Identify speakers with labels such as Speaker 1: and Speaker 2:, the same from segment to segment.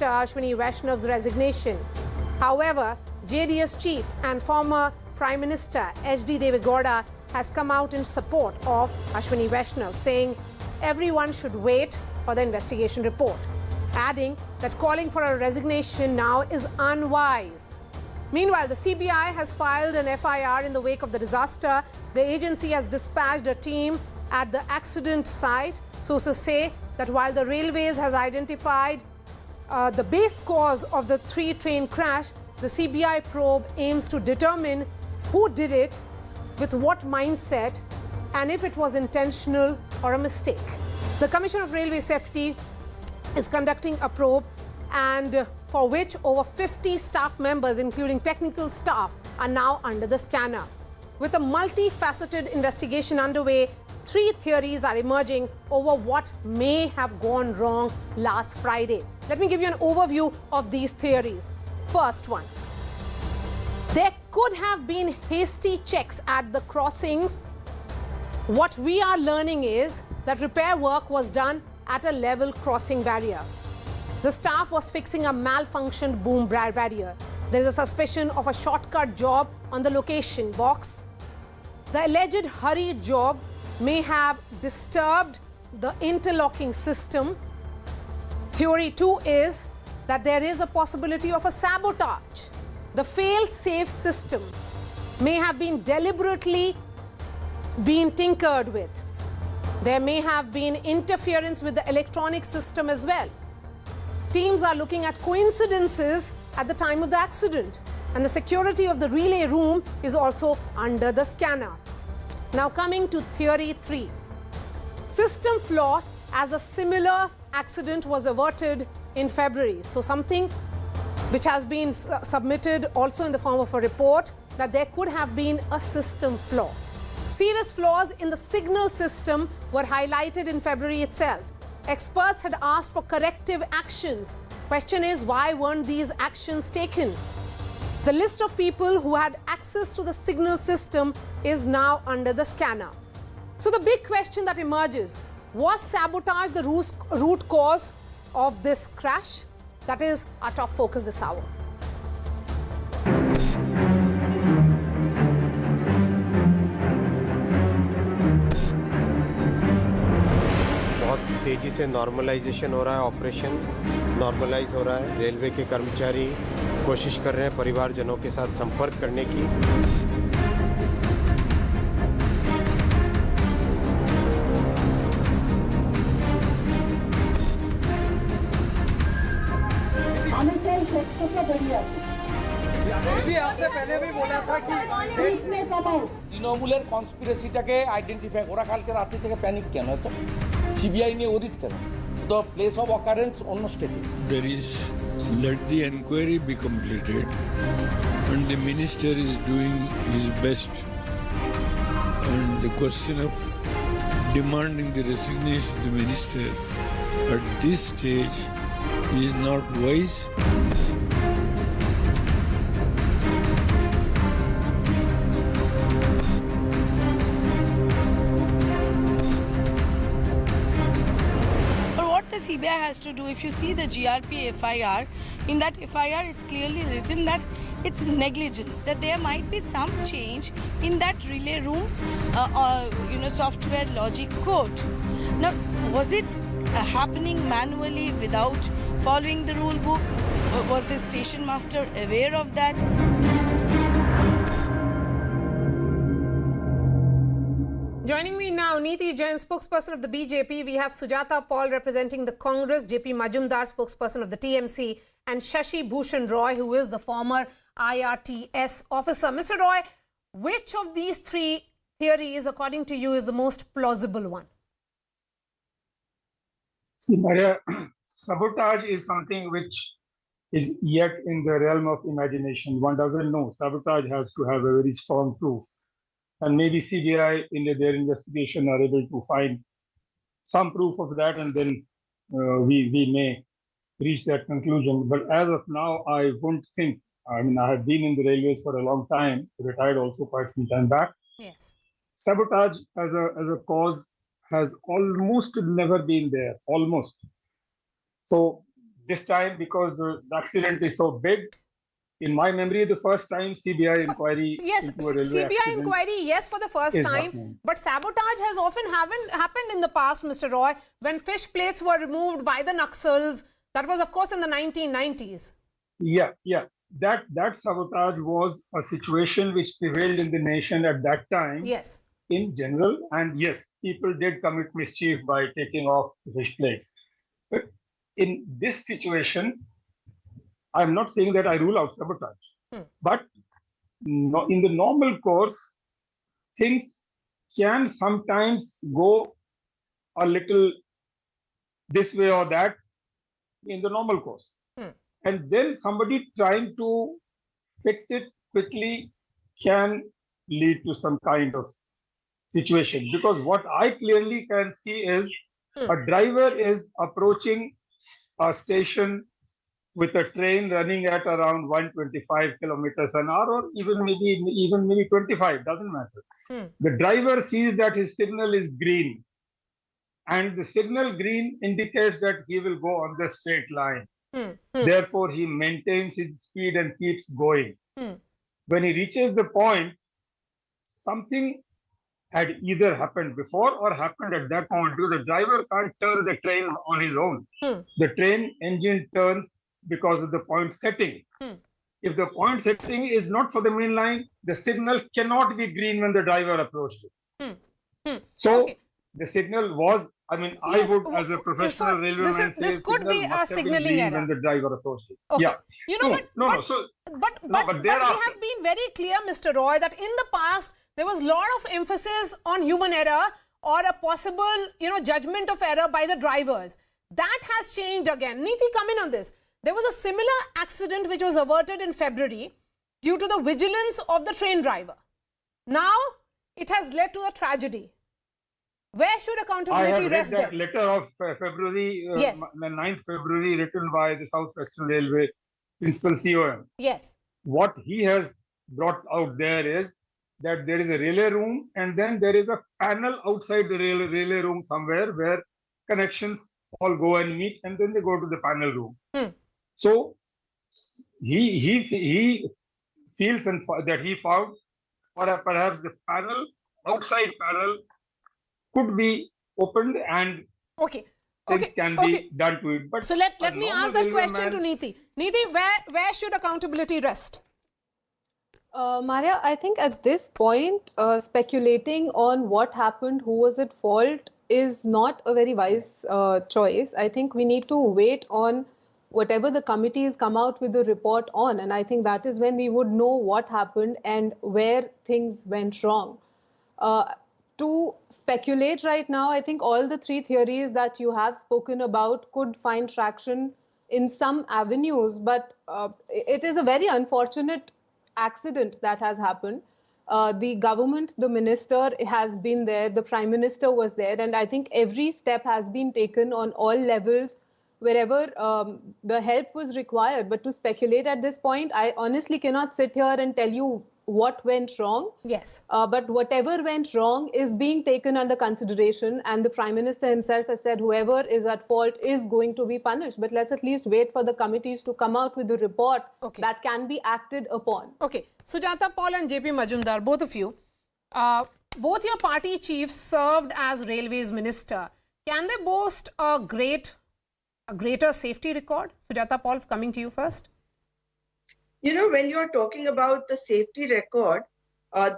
Speaker 1: Minister Ashwini Vaishnav's resignation. However, JDS chief and former Prime Minister H.D. Devegowda has come out in support of Ashwini Vaishnav, saying everyone should wait for the investigation report, adding that calling for a resignation now is unwise. Meanwhile, the CBI has filed an FIR in the wake of the disaster. The agency has dispatched a team at the accident site. Sources say that while the railways has identified the base cause of the 3-train crash, the CBI probe aims to determine who did it, with what mindset, and if it was intentional or a mistake. The Commission of Railway Safety is conducting a probe, and for which over 50 staff members, including technical staff, are now under the scanner. With a multifaceted investigation underway, 3 theories are emerging over what may have gone wrong last Friday. Let me give you an overview of these theories. First one, there could have been hasty checks at the crossings. What we are learning is that repair work was done at a level crossing barrier. The staff was fixing a malfunctioned boom barrier. There is a suspicion of a shortcut job on the location box. The alleged hurried job may have disturbed the interlocking system. Theory 2 is that there is a possibility of a sabotage. The fail-safe system may have been deliberately tinkered with. There may have been interference with the electronic system as well. Teams are looking at coincidences at the time of the accident, and the security of the relay room is also under the scanner. Now coming to theory 3. System flaw as a similar accident was averted in February. So something which has been submitted also in the form of a report, that there could have been a system flaw. Serious flaws in the signal system were highlighted in February itself. Experts had asked for corrective actions. Question is, why weren't these actions taken? The list of people who had access to the signal system is now under the scanner. So the big question that emerges, was sabotage the root cause of this crash? That is our top focus this hour.
Speaker 2: बहुत तेजी से normalisation हो रहा है, operation normalise हो रहा है। Railway के कर्मचारी कोशिश कर रहे हैं परिवारजनों के साथ संपर्क करने की।
Speaker 3: आपने पहले भी बोला था कि তৃণমূলের কনস্পিরেসিটাকে আইডেন্টিফাই ওরা কালকে রাত্রি থেকে প্যানিক কেন তো সিবিআই নিয়ে অডিট কেন তো প্লেস অফ অকারেন্স অন্য স্টেটে
Speaker 4: There is, let the inquiry be completed, and the minister is doing his best, and the question of demanding the resignation of the minister at this stage is not wise.
Speaker 5: CBI has to do, if you see the GRP FIR, in that FIR it's clearly written that it's negligence, that there might be some change in that relay room software logic code. Now, was it happening manually without following the rule book? Was the station master aware of that?
Speaker 1: Joining me now, Neeti Jain, spokesperson of the BJP. We have Sujata Paul representing the Congress, JP Majumdar, spokesperson of the TMC, and Shashi Bhushan Roy, who is the former IRTS officer. Mr. Roy, which of these 3 theories, according to you, is the most plausible one?
Speaker 6: See, Maria, sabotage is something which is yet in the realm of imagination. One doesn't know. Sabotage has to have a very strong proof. And maybe CBI in their investigation are able to find some proof of that, and then we may reach that conclusion. But as of now, I won't think. I mean, I have been in the railways for a long time, retired also quite some time back.
Speaker 1: Yes.
Speaker 6: Sabotage as a cause has almost never been there, almost. So this time, because the accident is so big, in my memory, the first time CBI inquiry
Speaker 1: Yes,
Speaker 6: into a railway
Speaker 1: CBI
Speaker 6: accident
Speaker 1: inquiry, yes, for the first
Speaker 6: is
Speaker 1: time.
Speaker 6: happening.
Speaker 1: But sabotage has often happened in the past, Mr. Roy, when fish plates were removed by the Naxals. That was, of course, in the 1990s.
Speaker 6: Yeah. That sabotage was a situation which prevailed in the nation at that time
Speaker 1: Yes.
Speaker 6: in general. And yes, people did commit mischief by taking off the fish plates. But in this situation, I'm not saying that I rule out sabotage, but in the normal course, things can sometimes go a little this way or that in the normal course. And then somebody trying to fix it quickly can lead to some kind of situation. Because what I clearly can see is a driver is approaching a station with a train running at around 125 kilometers an hour, or even maybe 25, doesn't matter. The driver sees that his signal is green, and the signal green indicates that he will go on the straight line. Therefore, he maintains his speed and keeps going. When he reaches the point, something had either happened before or happened at that moment, because the driver can't turn the train on his own. The train engine turns because of the point setting. If the point setting is not for the main line, the signal cannot be green when the driver approached it. So
Speaker 1: Okay.
Speaker 6: the signal was, I mean,
Speaker 1: Yes,
Speaker 6: I would, as a professional
Speaker 1: so
Speaker 6: railway man, say
Speaker 1: this could be
Speaker 6: signal
Speaker 1: a
Speaker 6: must have been
Speaker 1: signalling
Speaker 6: green
Speaker 1: error.
Speaker 6: when the driver approached it.
Speaker 1: Okay.
Speaker 6: Yeah.
Speaker 1: You know,
Speaker 6: But
Speaker 1: but we
Speaker 6: thereafter,
Speaker 1: have been very clear, Mr. Roy, that in the past there was a lot of emphasis on human error or a possible, judgment of error by the drivers. That has changed again. Neeti, come in on this. There was a similar accident which was averted in February due to the vigilance of the train driver. Now it has led to a tragedy. Where should
Speaker 6: I
Speaker 1: accountability
Speaker 6: have read
Speaker 1: rest
Speaker 6: that
Speaker 1: there?
Speaker 6: letter of February,
Speaker 1: Yes.
Speaker 6: the 9th February, written by the South Western Railway Principal COM.
Speaker 1: Yes.
Speaker 6: What he has brought out there is that there is a relay room, and then there is a panel outside the relay room somewhere where connections all go and meet, and then they go to the panel room. So he feels that he found, or perhaps the outside panel could be opened and
Speaker 1: Okay.
Speaker 6: things can be done to it. But
Speaker 1: So let
Speaker 6: a
Speaker 1: me
Speaker 6: normal
Speaker 1: ask that
Speaker 6: railway
Speaker 1: question to
Speaker 6: man-
Speaker 1: Neeti. Neeti, where should accountability rest?
Speaker 7: Maria, I think at this point, speculating on what happened, who was at fault, is not a very wise choice. I think we need to wait on whatever the committees come out with the report on, and I think that is when we would know what happened and where things went wrong. To speculate right now, I think all the three theories that you have spoken about could find traction in some avenues, but it is a very unfortunate accident that has happened. The government, the minister has been there, the prime minister was there, and I think every step has been taken on all levels wherever the help was required. But to speculate at this point, I honestly cannot sit here and tell you what went wrong.
Speaker 1: Yes.
Speaker 7: But whatever went wrong is being taken under consideration, and the Prime Minister himself has said whoever is at fault is going to be punished. But let's at least wait for the committees to come out with a report that can be acted upon.
Speaker 1: Okay. Sujata Paul and JP Majumdar, both of you, both your party chiefs served as Railways Minister. Can they boast a greater safety record? Sujata Paul, coming to you first.
Speaker 8: You know, when you are talking about the safety record,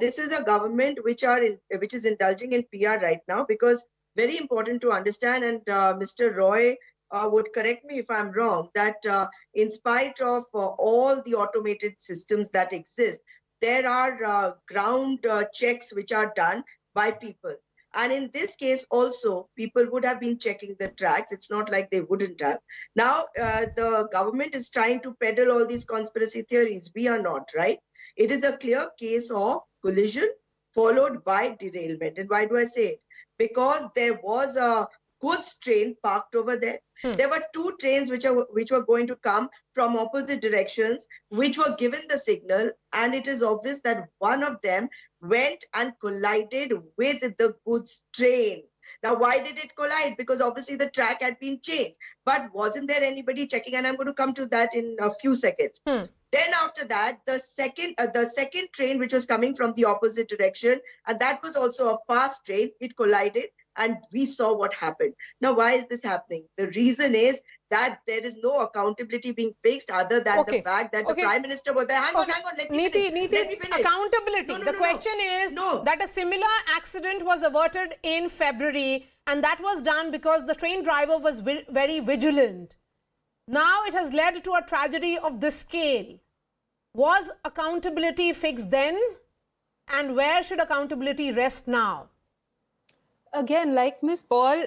Speaker 8: this is a government which is indulging in PR right now, because very important to understand, and Mr. Roy would correct me if I'm wrong, that in spite of all the automated systems that exist, there are ground checks which are done by people. And in this case also, people would have been checking the tracks. It's not like they wouldn't have. Now, the government is trying to peddle all these conspiracy theories. We are not, right? It is a clear case of collision followed by derailment. And why do I say it? Because there was a goods train parked over there. There were two trains which were going to come from opposite directions, which were given the signal, and it is obvious that one of them went and collided with the goods train. Now, why did it collide? Because obviously the track had been changed. But wasn't there anybody checking? And I'm going to come to that in a few seconds. Then after that, the second train, which was coming from the opposite direction, and that was also a fast train, it collided, and we saw what happened. Now, why is this happening? The reason is that there is no accountability being fixed other than the fact that the Prime Minister was there. Hang on, let me finish.
Speaker 1: Accountability.
Speaker 8: No,
Speaker 1: the question is that a similar accident was averted in February, and that was done because the train driver was very vigilant. Now it has led to a tragedy of this scale. Was accountability fixed then? And where should accountability rest now?
Speaker 7: Again, like Ms. Paul,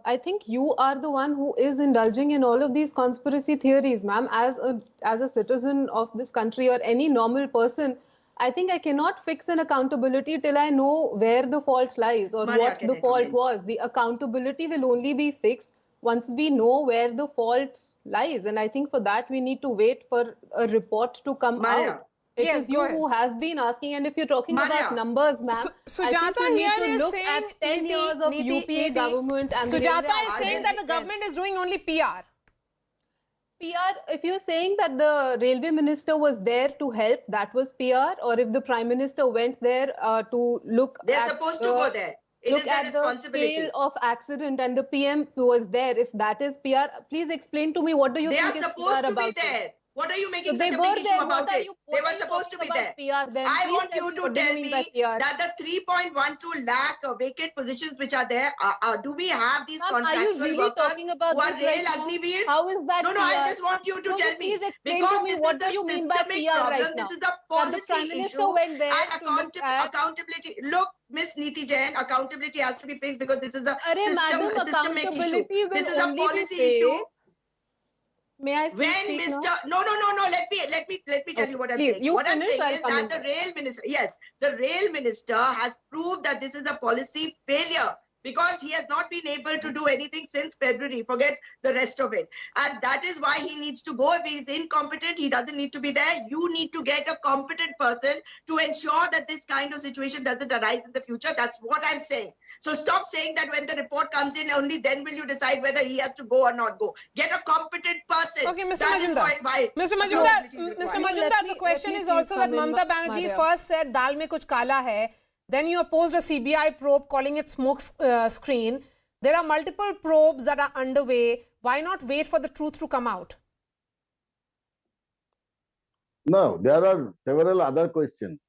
Speaker 7: I think you are the one who is indulging in all of these conspiracy theories, ma'am. As a citizen of this country or any normal person, I think I cannot fix an accountability till I know where the fault lies or
Speaker 8: Maria,
Speaker 7: what the fault was. The accountability will only be fixed once we know where the fault lies. And I think for that, we need to wait for a report to come out. It is you who has been asking, and if you're talking about numbers, ma'am,
Speaker 1: Sujata
Speaker 7: I think you
Speaker 1: here
Speaker 7: need to
Speaker 1: is
Speaker 7: look
Speaker 1: saying,
Speaker 7: at 10 years of UPA government. And
Speaker 1: Sujata is saying that the government is doing only PR.
Speaker 7: PR, if you're saying that the railway minister was there to help, that was PR, or if the Prime Minister went there to look
Speaker 8: They're supposed to go there.
Speaker 7: Look at the scale of accident and the PM was there, if that is PR, please explain to me, what do you think is PR about?
Speaker 8: They are supposed to be there. What are you making such a big issue about it? They were supposed to be there. I want you to tell me that the 3.12 lakh vacant positions which are there, do we have these contractual workers who are real Agniveers?
Speaker 7: How is that
Speaker 8: No, I just want you to tell me. Because this is a systemic problem. This is a policy issue. And accountability. Look, Miss Neeti Jain, accountability has to be fixed because this is a systemic issue. This is a policy issue.
Speaker 7: May I
Speaker 8: when Mr. No. Let me tell you what I'm saying. What I'm saying is that the rail minister, the rail minister has proved that this is a policy failure because he has not been able to do anything since February. Forget the rest of it. And that is why he needs to go. If he is incompetent, he doesn't need to be there. You need to get a competent person to ensure that this kind of situation doesn't arise in the future. That's what I'm saying. So stop saying that when the report comes in, only then will you decide whether he has to go or not go. Get a competent person.
Speaker 1: Okay, Mr. Majumdar. Mr. Majumdar, the question is also that Mamata Banerjee first said, "Dal mein kuch kala hai." Then you opposed a CBI probe calling it smoke screen. There are multiple probes that are underway. Why not wait for the truth to come out?
Speaker 9: No, there are several other questions.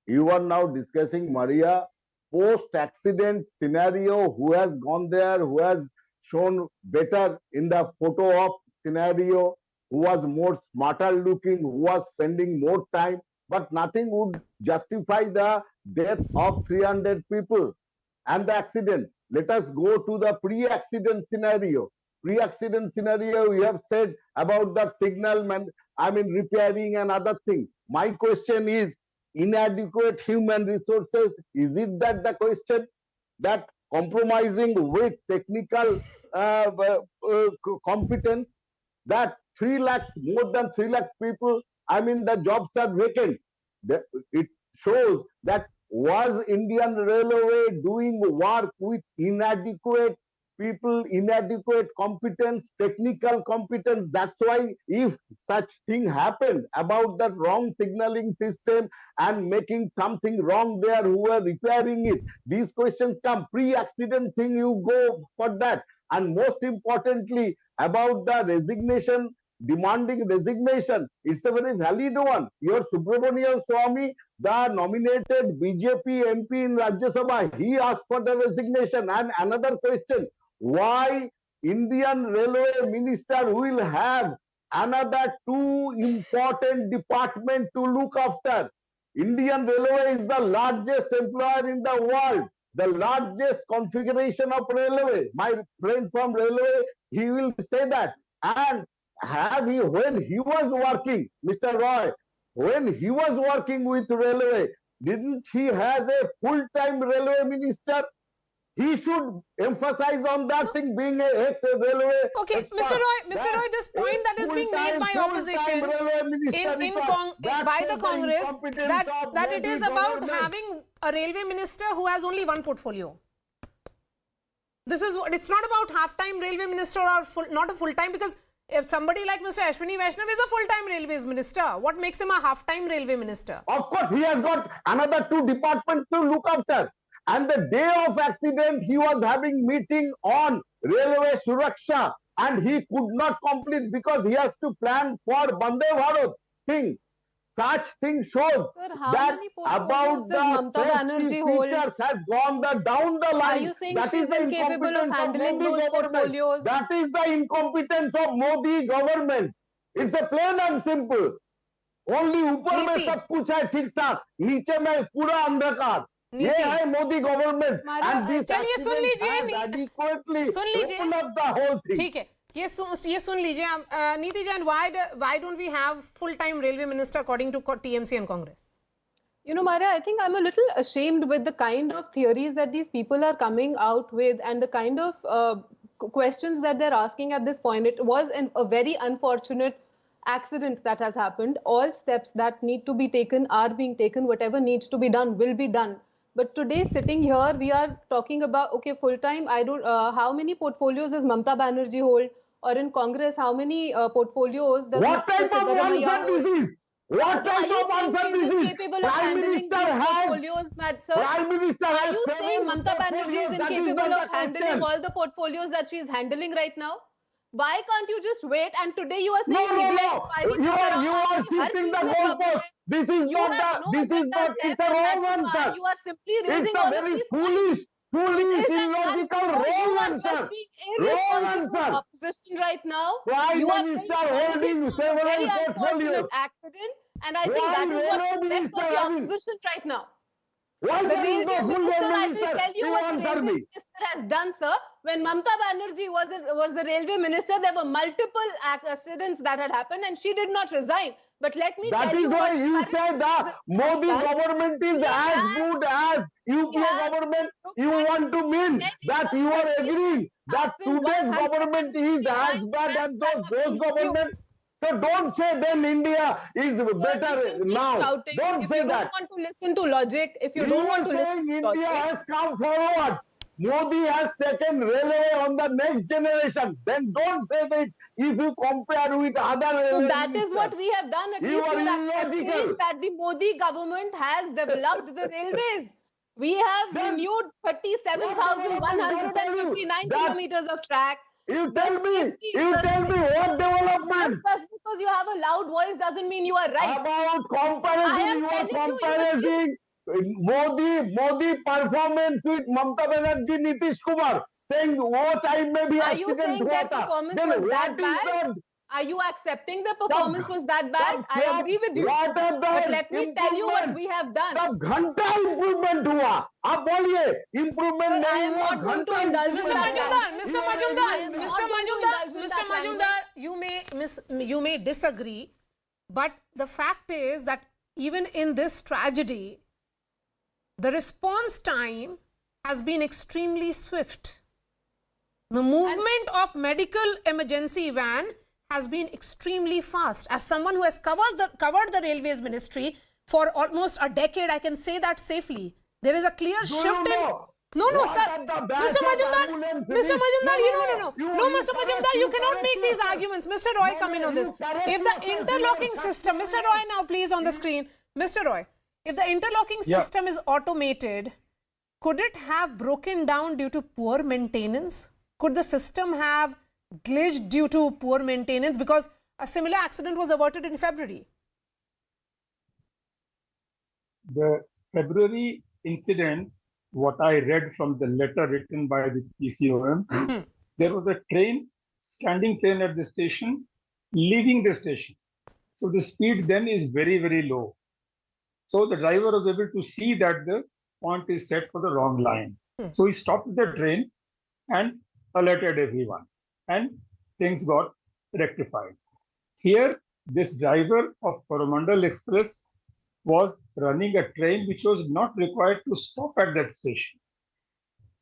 Speaker 9: You are now discussing, Maria, post-accident scenario, who has gone there, who has shown better in the photo op scenario, who was more smarter looking, who was spending more time, but nothing would justify the death of 300 people and the accident. Let us go to the pre-accident scenario. Pre-accident scenario, we have said about the signal, repairing and other things. My question is, inadequate human resources, is it that the question? That compromising with technical competence, that 3 lakhs, more than 3 lakhs people, the jobs are vacant. It shows that was Indian Railway doing work with inadequate people, inadequate competence, technical competence. That's why if such thing happened about the wrong signaling system and making something wrong there, who were repairing it, these questions come. Pre-accident thing, you go for that. And most importantly, about the resignation, demanding resignation, it's a very valid one. Your Subramanian Swamy, the nominated BJP MP in Rajya Sabha, he asked for the resignation. And another question, why Indian Railway Minister will have another 2 important departments to look after? Indian Railway is the largest employer in the world, the largest configuration of railway. My friend from railway, he will say that. And when he was working, Mr. Roy, when he was working with railway, didn't he have a full-time railway minister? He should emphasize on that thing, being a ex-railway.
Speaker 1: Okay, expert. Mr. Roy, this point that is being made by opposition by the Congress, that it is about having a railway minister who has only one portfolio. this is what, it's not about half-time railway minister or not a full-time, because if somebody like Mr. Ashwini Vaishnav is a full-time railways minister, what makes him a half-time railway minister?
Speaker 9: Of course, he has got another 2 departments to look after. And the day of accident, he was having meeting on railway suraksha, and he could not complete because he has to plan for Vande Bharat thing. Such thing shows
Speaker 7: Sir, how
Speaker 9: that
Speaker 7: many portfolios
Speaker 9: about
Speaker 7: does Mamta
Speaker 9: the
Speaker 7: Banerjee
Speaker 9: safety
Speaker 7: hold?
Speaker 9: features has gone down the line.
Speaker 7: Are you saying
Speaker 9: That
Speaker 7: she's
Speaker 9: is the
Speaker 7: incapable of
Speaker 9: incompetence
Speaker 7: handling
Speaker 9: Modi
Speaker 7: those
Speaker 9: government.
Speaker 7: portfolios?
Speaker 9: That is the incompetence of Modi government. It's a plain and simple. Only ऊपर में
Speaker 1: नीति।
Speaker 9: सब कुछ है ठीक ठाक, नीचे में पूरा अंधकार. ये
Speaker 1: नीति।
Speaker 9: है मोदी गवर्नमेंट.
Speaker 7: मारा-
Speaker 9: And this
Speaker 1: चलिए सुन
Speaker 9: accident
Speaker 1: लीजिए,
Speaker 9: has adequately
Speaker 1: सुन लीजिए।
Speaker 9: opened up the whole thing.
Speaker 1: ठीक है, ये सुन लीजिए. नीति Jain, why don't we have full-time railway minister according to TMC and Congress?
Speaker 7: You know, Maria, I think I'm a little ashamed with the kind of theories that these people are coming out with and the kind of questions that they're asking at this point. It was a very unfortunate accident that has happened. All steps that need to be taken are being taken. Whatever needs to be done will be done. But today, sitting here, we are talking about, okay, full-time, I don't, how many portfolios does Mamta Banerjee hold? Or in Congress, how many portfolios does
Speaker 9: What
Speaker 7: Mr.
Speaker 9: type of
Speaker 7: Siddaramaiah
Speaker 9: answer
Speaker 7: hold?
Speaker 9: this is? What
Speaker 7: Are
Speaker 9: type
Speaker 7: you
Speaker 9: of
Speaker 7: saying
Speaker 9: answer
Speaker 7: she's
Speaker 9: this is?
Speaker 7: incapable of
Speaker 9: Prime
Speaker 7: handling
Speaker 9: Minister
Speaker 7: these
Speaker 9: has
Speaker 7: portfolios, Mad Sir?
Speaker 9: Prime Minister
Speaker 7: Are
Speaker 9: has
Speaker 7: you saying
Speaker 9: seven
Speaker 7: Mamta Banerjee is
Speaker 9: portfolios. That is
Speaker 7: incapable
Speaker 9: not
Speaker 7: of
Speaker 9: the
Speaker 7: handling
Speaker 9: question.
Speaker 7: all the portfolios that she is handling right now? Why can't you just wait? And today you are
Speaker 9: No,
Speaker 7: saying
Speaker 9: no,
Speaker 7: neglect.
Speaker 9: no.
Speaker 7: Why we
Speaker 9: You
Speaker 7: can
Speaker 9: are
Speaker 7: har
Speaker 9: shifting
Speaker 7: cheez
Speaker 9: the
Speaker 7: mein problem
Speaker 9: goalpost.
Speaker 7: hai.
Speaker 9: This is
Speaker 7: You
Speaker 9: not
Speaker 7: have no
Speaker 9: the. This is
Speaker 7: agendas
Speaker 9: not. It's
Speaker 7: left,
Speaker 9: a
Speaker 7: and
Speaker 9: wrong
Speaker 7: that is why
Speaker 9: answer.
Speaker 7: you are simply
Speaker 9: It's
Speaker 7: raising
Speaker 9: a
Speaker 7: all of
Speaker 9: very
Speaker 7: these points.
Speaker 9: foolish,
Speaker 7: It is
Speaker 9: illogical,
Speaker 7: because you
Speaker 9: wrong
Speaker 7: are
Speaker 9: answer.
Speaker 7: just being
Speaker 9: Wrong
Speaker 7: irresponsible
Speaker 9: answer.
Speaker 7: opposition right now.
Speaker 9: Prime
Speaker 7: You are
Speaker 9: Minister
Speaker 7: playing
Speaker 9: holding
Speaker 7: politics on a very
Speaker 9: several
Speaker 7: unfortunate
Speaker 9: portfolios.
Speaker 7: accident, and I think
Speaker 9: Why
Speaker 7: that is what
Speaker 9: railway
Speaker 7: reflects
Speaker 9: minister
Speaker 7: on the
Speaker 9: having?
Speaker 7: opposition right now.
Speaker 9: Why
Speaker 7: The
Speaker 9: there is no
Speaker 7: railway
Speaker 9: full
Speaker 7: minister, I will
Speaker 9: minister?
Speaker 7: tell you
Speaker 9: You
Speaker 7: what the
Speaker 9: answer
Speaker 7: railway
Speaker 9: me.
Speaker 7: minister has done, sir. When Mamta Banerjee was the railway minister, there were multiple accidents that had happened, and she did not resign. But let me
Speaker 9: That
Speaker 7: tell
Speaker 9: is
Speaker 7: you
Speaker 9: why
Speaker 7: what
Speaker 9: you
Speaker 7: current
Speaker 9: say the
Speaker 7: minister has
Speaker 9: Modi
Speaker 7: done.
Speaker 9: government is
Speaker 7: He
Speaker 9: as
Speaker 7: has-
Speaker 9: good as UPA
Speaker 7: has
Speaker 9: government.
Speaker 7: looked
Speaker 9: You
Speaker 7: at
Speaker 9: want to mean
Speaker 7: then it
Speaker 9: that
Speaker 7: was
Speaker 9: you are agreeing that today's government is as
Speaker 7: 30,159
Speaker 9: bad as
Speaker 7: tracks that were
Speaker 9: those
Speaker 7: being
Speaker 9: government. So don't say then India is
Speaker 7: So
Speaker 9: better
Speaker 7: you can keep
Speaker 9: now.
Speaker 7: shouting.
Speaker 9: Don't
Speaker 7: If
Speaker 9: say
Speaker 7: you
Speaker 9: that.
Speaker 7: don't want to listen to logic, if you
Speaker 9: You
Speaker 7: don't want
Speaker 9: are
Speaker 7: to listen
Speaker 9: saying
Speaker 7: to
Speaker 9: India
Speaker 7: logic,
Speaker 9: has come forward. Modi has taken railway on the next generation. Then don't say that if you compare with other
Speaker 7: so
Speaker 9: railway
Speaker 7: that is
Speaker 9: ministers.
Speaker 7: what we have done. At
Speaker 9: You
Speaker 7: least
Speaker 9: are
Speaker 7: you're accepting
Speaker 9: illogical.
Speaker 7: that the Modi government has developed the railways. We have
Speaker 9: Then
Speaker 7: renewed
Speaker 9: what development? Don't tell you
Speaker 7: 37,159
Speaker 9: that
Speaker 7: kilometers of track.
Speaker 9: you
Speaker 7: The
Speaker 9: tell me.
Speaker 7: safety-
Speaker 9: You
Speaker 7: the
Speaker 9: tell me
Speaker 7: safety-
Speaker 9: what development
Speaker 7: Just because you have a loud voice doesn't mean you are right.
Speaker 9: about
Speaker 7: I
Speaker 9: comparing.
Speaker 7: am
Speaker 9: You are
Speaker 7: telling
Speaker 9: comparing Modi performance with Mamta Banerjee, Nitish Kumar, saying वो time में भी
Speaker 7: Are you
Speaker 9: accident
Speaker 7: saying
Speaker 9: हुआ
Speaker 7: their
Speaker 9: था.
Speaker 7: performance
Speaker 9: Then
Speaker 7: was
Speaker 9: what
Speaker 7: that
Speaker 9: is
Speaker 7: bad?
Speaker 9: the
Speaker 7: Are you accepting the performance was that bad?
Speaker 9: तब
Speaker 7: I
Speaker 9: क्या-
Speaker 7: agree with you.
Speaker 9: What are the
Speaker 7: But let me tell you what
Speaker 9: improvement?
Speaker 7: we have done.
Speaker 9: तब घंटा improvement हुआ. आप बोलिए improvement
Speaker 7: Sir, I
Speaker 9: नहीं
Speaker 7: am
Speaker 9: हुआ,
Speaker 7: not going to
Speaker 9: घंटा
Speaker 7: indulge in
Speaker 1: Mr.
Speaker 9: improvement
Speaker 7: that
Speaker 9: हुआ.
Speaker 1: Majumdar, Mr.
Speaker 9: You are
Speaker 1: Majumdar,
Speaker 7: I am not
Speaker 1: Mr.
Speaker 7: going to
Speaker 1: Majumdar,
Speaker 7: indulge in
Speaker 1: Mr.
Speaker 7: that
Speaker 1: Majumdar, you may disagree, but the fact is that even in this tragedy, the response time has been extremely swift. The movement of medical emergency van has been extremely fast. As someone who has covered the railways ministry for almost a decade, I can say that safely. There is a clear
Speaker 9: Do
Speaker 1: shift
Speaker 9: you
Speaker 1: in.
Speaker 9: know
Speaker 1: No,
Speaker 9: what
Speaker 1: sir.
Speaker 9: are the batch
Speaker 1: Mr.
Speaker 9: of
Speaker 1: Majumdar,
Speaker 9: ambulance
Speaker 1: Mr.
Speaker 9: service?
Speaker 1: Majumdar,
Speaker 9: No,
Speaker 1: no, Mr. Majumdar, you cannot make these
Speaker 9: yourself.
Speaker 1: arguments. Mr. Roy,
Speaker 9: No,
Speaker 1: come in
Speaker 9: no,
Speaker 1: on
Speaker 9: you
Speaker 1: this.
Speaker 9: correct
Speaker 1: If the
Speaker 9: yourself. You
Speaker 1: interlocking
Speaker 9: are
Speaker 1: system, Mr. Roy, now please on the screen. Mr. Roy, if the interlocking
Speaker 6: Yeah.
Speaker 1: system is automated, could it have broken down due to poor maintenance? Could the system have glitched due to poor maintenance? Because a similar accident was averted in February.
Speaker 6: The February incident, what I read from the letter written by the PCOM, there was a train, standing train at the station, leaving the station. So the speed then is very, very low. So the driver was able to see that the point is set for the wrong line. So he stopped the train and alerted everyone, and things got rectified. Here, this driver of Coromandel Express was running a train which was not required to stop at that station.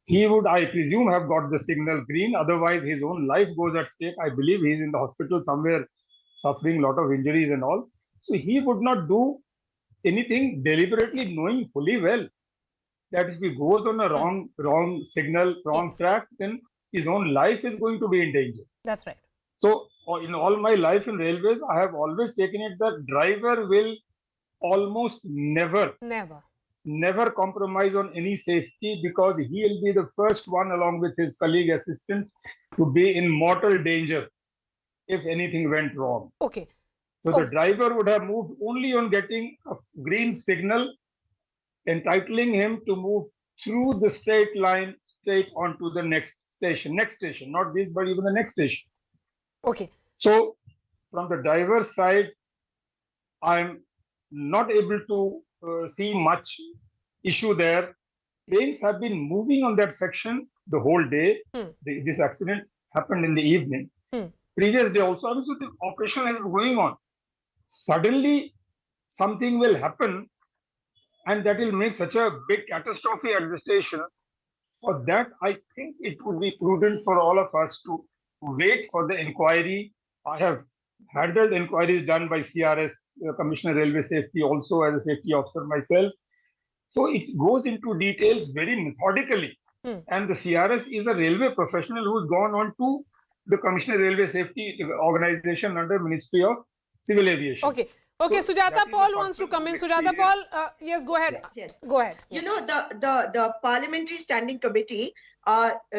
Speaker 6: He would, I presume, have got the signal green. Otherwise, his own life goes at stake. I believe he's in the hospital somewhere suffering a lot of injuries and all. So he would not do anything deliberately, knowing fully well that if he goes on a wrong signal, wrong
Speaker 1: Yes.
Speaker 6: track, then his own life is going to be in danger.
Speaker 1: That's right.
Speaker 6: So in all my life in railways, I have always taken it that driver will almost never compromise on any safety, because he will be the first one along with his colleague assistant to be in mortal danger if anything went wrong.
Speaker 1: Okay.
Speaker 6: So the driver would have moved only on getting a green signal entitling him to move through the straight line straight onto the next station, not this, but even the next station.
Speaker 1: Okay.
Speaker 6: So from the driver's side, I'm not able to see much issue there. Trains have been moving on that section the whole day. This accident happened in the evening. Previous day also, I mean, so the operation is going on. Suddenly, something will happen, and that will make such a big catastrophe at the station. For that, I think it would be prudent for all of us to wait for the inquiry. I have handled inquiries done by CRS, Commissioner Railway Safety, also as a safety officer myself. So it goes into details very methodically. And the CRS is a railway professional who's gone on to the Commissioner Railway Safety organization under Ministry of Civil Aviation.
Speaker 1: Okay. Okay,
Speaker 6: So
Speaker 1: Sujata
Speaker 6: that is
Speaker 1: Paul
Speaker 6: a
Speaker 1: wants to
Speaker 6: person
Speaker 1: come in.
Speaker 6: with
Speaker 1: Sujata
Speaker 6: experience.
Speaker 1: Paul, yes, go ahead.
Speaker 8: Yes.
Speaker 1: Go ahead.
Speaker 8: You know, the Parliamentary Standing Committee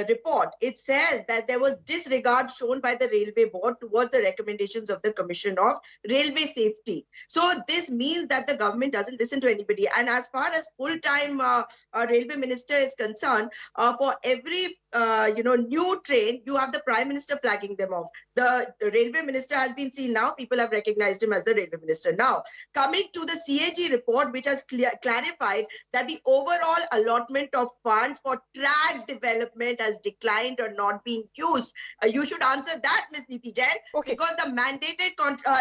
Speaker 8: report, it says that there was disregard shown by the Railway Board towards the recommendations of the Commission of Railway Safety. So this means that the government doesn't listen to anybody. And as far as full-time Railway Minister is concerned, for every new train, you have the Prime Minister flagging them off. The Railway Minister has been seen now. People have recognized him as the Railway Minister. Now, coming to the CAG report, which has clarified that the overall allotment of funds for track development has declined or not being used. You should answer that, Ms. Niti Jain, because the mandated,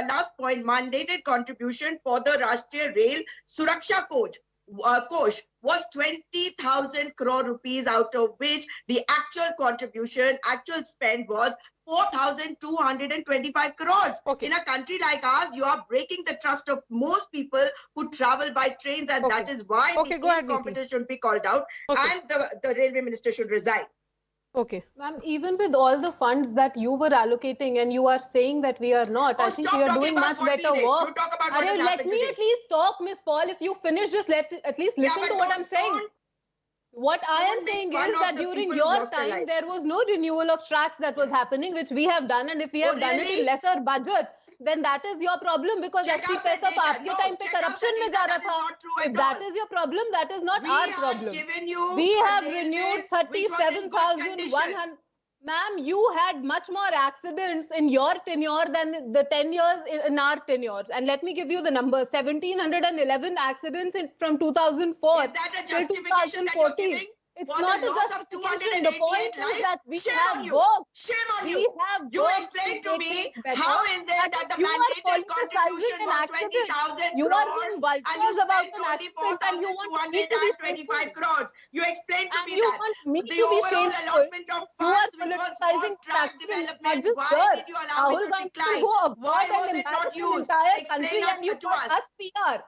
Speaker 8: last point, mandated contribution for the Rashtriya Rail Suraksha Kosh was 20,000 crore rupees, out of which the actual contribution, actual spend was 4,225 crores.
Speaker 1: Okay.
Speaker 8: In a country like ours, you are breaking the trust of most people who travel by trains, and that is why the incompetence should be called out, and the railway minister should resign.
Speaker 1: Okay.
Speaker 7: Ma'am, even with all the funds that you were allocating and you are saying that we are not, I think we are doing much better work.
Speaker 8: You talk about what
Speaker 7: Let me at least talk, Miss Paul. If you finish, just at least listen to what I'm saying. What I am saying is that during your time, there was no renewal of tracks that was happening, which we have done. And if we have done it in lesser budget, then that is your problem, because actually paisa to aapke time pe corruption mein ja raha tha. If that is your problem, that is not our problem. We have renewed 37,100. Ma'am, you had much more accidents in your tenure than the 10 years in our tenures. And let me give you the numbers. 1,711 accidents from 2004
Speaker 8: is that a
Speaker 7: till
Speaker 8: justification that you're
Speaker 7: 2014.
Speaker 8: giving?
Speaker 7: It's
Speaker 8: For
Speaker 7: not
Speaker 8: the
Speaker 7: a
Speaker 8: loss of
Speaker 7: justification. The
Speaker 8: 288
Speaker 7: point is
Speaker 8: lives?
Speaker 7: that we
Speaker 8: Shame
Speaker 7: have
Speaker 8: on you.
Speaker 7: worked.
Speaker 8: Shame on
Speaker 7: We
Speaker 8: you.
Speaker 7: have
Speaker 8: You
Speaker 7: worked
Speaker 8: explain to
Speaker 7: make
Speaker 8: me
Speaker 7: it better.
Speaker 8: how is it that the
Speaker 7: you are
Speaker 8: mandated
Speaker 7: politicizing
Speaker 8: contribution
Speaker 7: an
Speaker 8: was
Speaker 7: accident.
Speaker 8: 20,000
Speaker 7: You are
Speaker 8: crores
Speaker 7: being
Speaker 8: and you
Speaker 7: vultures about
Speaker 8: spent
Speaker 7: an
Speaker 8: only
Speaker 7: accident and you want me to be
Speaker 8: 4,225
Speaker 7: shameful.
Speaker 8: crores. You explain to
Speaker 7: And
Speaker 8: me
Speaker 7: you
Speaker 8: that.
Speaker 7: want me
Speaker 8: The
Speaker 7: to be
Speaker 8: overall
Speaker 7: shameful.
Speaker 8: allotment of
Speaker 7: You are
Speaker 8: funds which was for
Speaker 7: politicizing
Speaker 8: track
Speaker 7: accidents, not
Speaker 8: development,
Speaker 7: just
Speaker 8: why
Speaker 7: there.
Speaker 8: did you allow it
Speaker 7: Rahul
Speaker 8: to
Speaker 7: Gandhi
Speaker 8: decline?
Speaker 7: will go
Speaker 8: Why
Speaker 7: abroad
Speaker 8: was
Speaker 7: and
Speaker 8: it not
Speaker 7: embarrass an
Speaker 8: used?
Speaker 7: entire
Speaker 8: Explain
Speaker 7: country, and you
Speaker 8: to
Speaker 7: call
Speaker 8: us.
Speaker 7: us PR.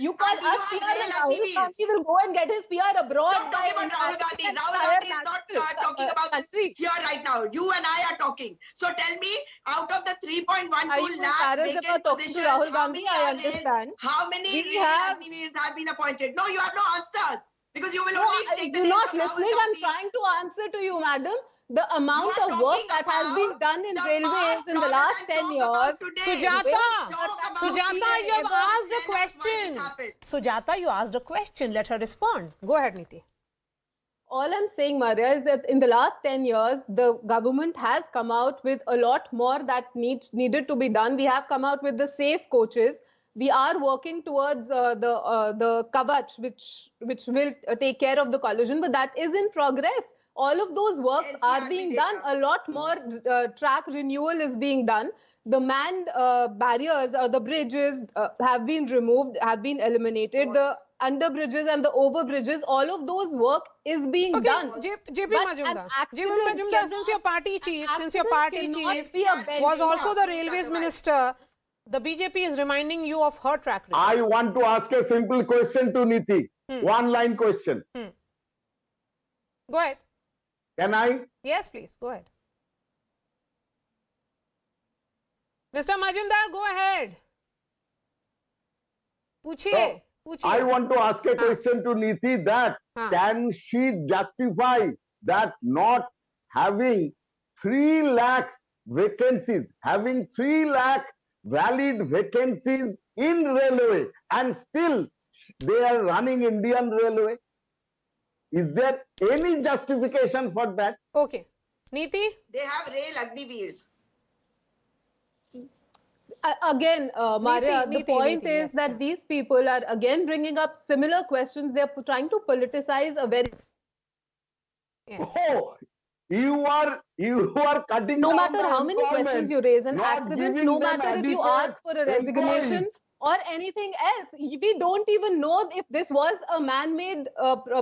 Speaker 7: You call
Speaker 8: And do you
Speaker 7: us
Speaker 8: have
Speaker 7: PR,
Speaker 8: real
Speaker 7: and Rahul
Speaker 8: activists?
Speaker 7: Gandhi will go and get his PR abroad.
Speaker 8: Stop talking about Rahul Gandhi. Rahul Gandhi is not talking about this here right now. You and I are talking. So tell me, out of the 3.12 lakh vacant
Speaker 7: about talking to
Speaker 8: positions,
Speaker 7: Rahul
Speaker 8: how
Speaker 7: Gandhi?
Speaker 8: many
Speaker 7: I
Speaker 8: are
Speaker 7: understand.
Speaker 8: how many
Speaker 7: We
Speaker 8: real
Speaker 7: have-
Speaker 8: activists have been appointed? No, you have no answers. Because you will
Speaker 7: No,
Speaker 8: only take the
Speaker 7: you're
Speaker 8: name
Speaker 7: not
Speaker 8: of Rahul
Speaker 7: listening. I'm
Speaker 8: Gandhi.
Speaker 7: trying to answer to you, madam. The amount
Speaker 8: You are
Speaker 7: of work
Speaker 8: talking
Speaker 7: that has been
Speaker 8: about
Speaker 7: done in
Speaker 8: the
Speaker 7: railways
Speaker 8: past
Speaker 7: in the
Speaker 8: rather
Speaker 7: last
Speaker 8: than
Speaker 7: 10
Speaker 8: talk
Speaker 7: years.
Speaker 8: about today.
Speaker 1: Sujata,
Speaker 8: Talk about
Speaker 1: Sujata,
Speaker 8: today.
Speaker 1: you have
Speaker 8: Everyone
Speaker 1: asked a
Speaker 8: tell us why this
Speaker 1: question.
Speaker 8: happened.
Speaker 1: Sujata, you asked a question. Let her respond. Go ahead, Niti.
Speaker 7: All I'm saying, Maria, is that in the last 10 years, the government has come out with a lot more that needed to be done. We have come out with the safe coaches. We are working towards the Kavach, which will take care of the collision, but that is in progress. All of those works are being done. A lot more track renewal is being done. The manned barriers or the bridges have been removed, have been eliminated. The under bridges and the over bridges, all of those work is being done.
Speaker 1: JP
Speaker 7: But
Speaker 1: Majumdar,
Speaker 7: an
Speaker 1: JP
Speaker 7: accident
Speaker 1: Majumdar, since your party chief, was also the railways minister, the BJP is reminding you of her track record.
Speaker 9: I want to ask a simple question to Niti. One line question.
Speaker 1: Go ahead.
Speaker 9: Can I?
Speaker 1: Yes, please. Go ahead. Mr. Majumdar, go ahead. पूछिए, पूछिए.
Speaker 9: I want to ask a question to Niti that can she justify that not having 3 lakhs vacancies, having 3 lakh valid vacancies in railway and still they are running Indian Railway? Is there any justification for that?
Speaker 1: Okay. Neeti?
Speaker 8: They have rail Agniveers.
Speaker 7: Again, Maria, the
Speaker 1: Neeti,
Speaker 7: point
Speaker 1: Neeti,
Speaker 7: is
Speaker 1: yes,
Speaker 7: that these people are again bringing up similar questions. They're trying to politicize a very.
Speaker 1: Yes.
Speaker 9: Oh, you are cutting
Speaker 7: No
Speaker 9: down
Speaker 7: matter
Speaker 9: the
Speaker 7: how many
Speaker 9: employment,
Speaker 7: questions you raise, an
Speaker 9: not
Speaker 7: accident,
Speaker 9: giving
Speaker 7: no
Speaker 9: them
Speaker 7: matter if you
Speaker 9: adequate
Speaker 7: ask for a resignation
Speaker 9: employees.
Speaker 7: or anything else, we don't even know if this was a man-made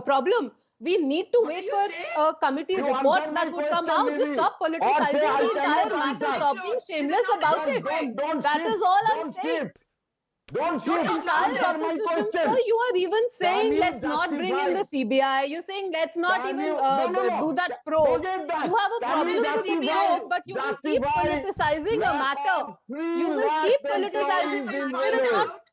Speaker 7: problem. We need to wait
Speaker 8: you
Speaker 7: for
Speaker 8: say?
Speaker 7: a committee
Speaker 9: You
Speaker 7: report
Speaker 9: answer
Speaker 7: that
Speaker 9: my
Speaker 7: would come
Speaker 9: question,
Speaker 7: out. Just
Speaker 9: Nidhi.
Speaker 7: stop
Speaker 9: Or say
Speaker 7: politicizing
Speaker 9: I
Speaker 7: the entire
Speaker 9: cannot
Speaker 7: matter.
Speaker 9: answer.
Speaker 7: Stop being
Speaker 8: This is
Speaker 7: shameless
Speaker 8: not
Speaker 7: about
Speaker 8: a
Speaker 7: it.
Speaker 9: Don't
Speaker 7: That
Speaker 9: shift.
Speaker 7: is all I'm
Speaker 9: Don't
Speaker 7: saying.
Speaker 9: shift. Don't
Speaker 8: No,
Speaker 9: shift.
Speaker 8: no,
Speaker 7: Entire
Speaker 9: Answer my
Speaker 7: opposition,
Speaker 9: question.
Speaker 7: sir, you are even saying
Speaker 9: you
Speaker 7: let's not bring in the
Speaker 9: justify-
Speaker 7: CBI. You're saying let's not
Speaker 9: Can
Speaker 7: even
Speaker 9: you- no.
Speaker 7: do that probe.
Speaker 9: Forget that.
Speaker 7: You have a
Speaker 9: Can you
Speaker 7: problem with the
Speaker 8: justify-
Speaker 7: probe, but you will keep
Speaker 9: justify
Speaker 7: politicizing a
Speaker 9: lack
Speaker 7: matter.
Speaker 9: of 3
Speaker 7: You will
Speaker 9: lakh
Speaker 7: keep
Speaker 8: The CBI
Speaker 7: politicizing
Speaker 9: employees
Speaker 8: will
Speaker 9: in
Speaker 7: it.
Speaker 8: find
Speaker 7: Will
Speaker 9: railway?
Speaker 7: not.
Speaker 8: out.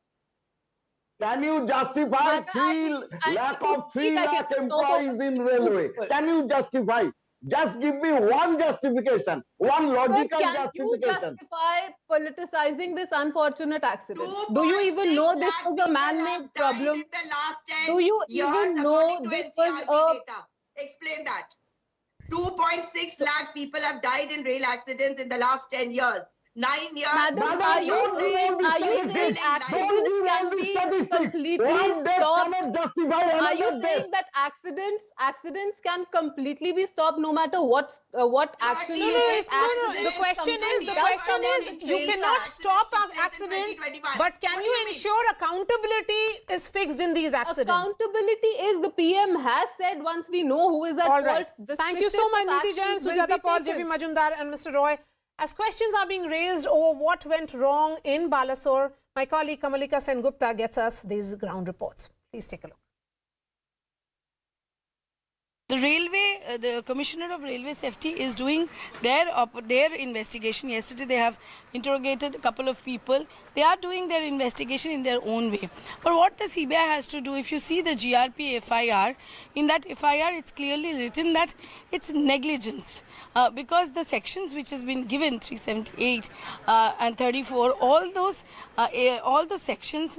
Speaker 9: Can you justify
Speaker 7: Maria, I
Speaker 9: lack
Speaker 7: need to
Speaker 9: of 3
Speaker 7: speak. I
Speaker 9: lakh
Speaker 7: cannot talk over
Speaker 9: employees in
Speaker 7: two
Speaker 9: railway?
Speaker 7: people.
Speaker 9: Can you justify? Just give me one justification, one
Speaker 7: Sir,
Speaker 9: logical
Speaker 7: can you
Speaker 9: justification.
Speaker 7: justify politicizing this unfortunate accident? Do you even
Speaker 8: 2.6
Speaker 7: know this
Speaker 8: lakh
Speaker 7: was a
Speaker 8: people
Speaker 7: man-made
Speaker 8: have died
Speaker 7: problem?
Speaker 8: in the last 10
Speaker 7: Do you
Speaker 8: years,
Speaker 7: even know
Speaker 8: according to
Speaker 7: this was
Speaker 8: NCRB
Speaker 7: a
Speaker 8: data. Explain that. 2.6 lakh people have died in rail accidents in the last 10 years. 9 years.
Speaker 7: Madam, are you
Speaker 9: don't give all
Speaker 7: saying
Speaker 9: the
Speaker 7: accidents
Speaker 9: statistics. Don't give all
Speaker 7: can
Speaker 9: the
Speaker 7: be
Speaker 9: statistics.
Speaker 7: completely
Speaker 9: One death
Speaker 7: stopped?
Speaker 9: cannot justify
Speaker 7: Are you
Speaker 9: another death.
Speaker 7: saying that accidents can completely be stopped no matter what action
Speaker 8: No,
Speaker 7: you
Speaker 8: no,
Speaker 7: take?
Speaker 1: The question is, you cannot stop accidents, but can you ensure accountability is fixed in these accidents?
Speaker 7: Accountability is the PM has said once we know who is at
Speaker 1: All
Speaker 7: fault.
Speaker 1: right.
Speaker 7: The
Speaker 1: Thank you so
Speaker 7: strictest
Speaker 1: much,
Speaker 7: of
Speaker 1: Neeti Jain,
Speaker 7: actions will
Speaker 1: Sujata
Speaker 7: be
Speaker 1: Paul,
Speaker 7: taken.
Speaker 1: JP Majumdar and Mr. Roy. As questions are being raised over what went wrong in Balasore, my colleague Kamalika Sengupta gets us these ground reports. Please take a look.
Speaker 5: The Commissioner of Railway Safety is doing their investigation. Yesterday they have interrogated a couple of people. They are doing their investigation in their own way. But what the CBI has to do, if you see the GRP FIR, in that FIR it's clearly written that it's negligence. Because the sections which has been given, 378 and 34, all those sections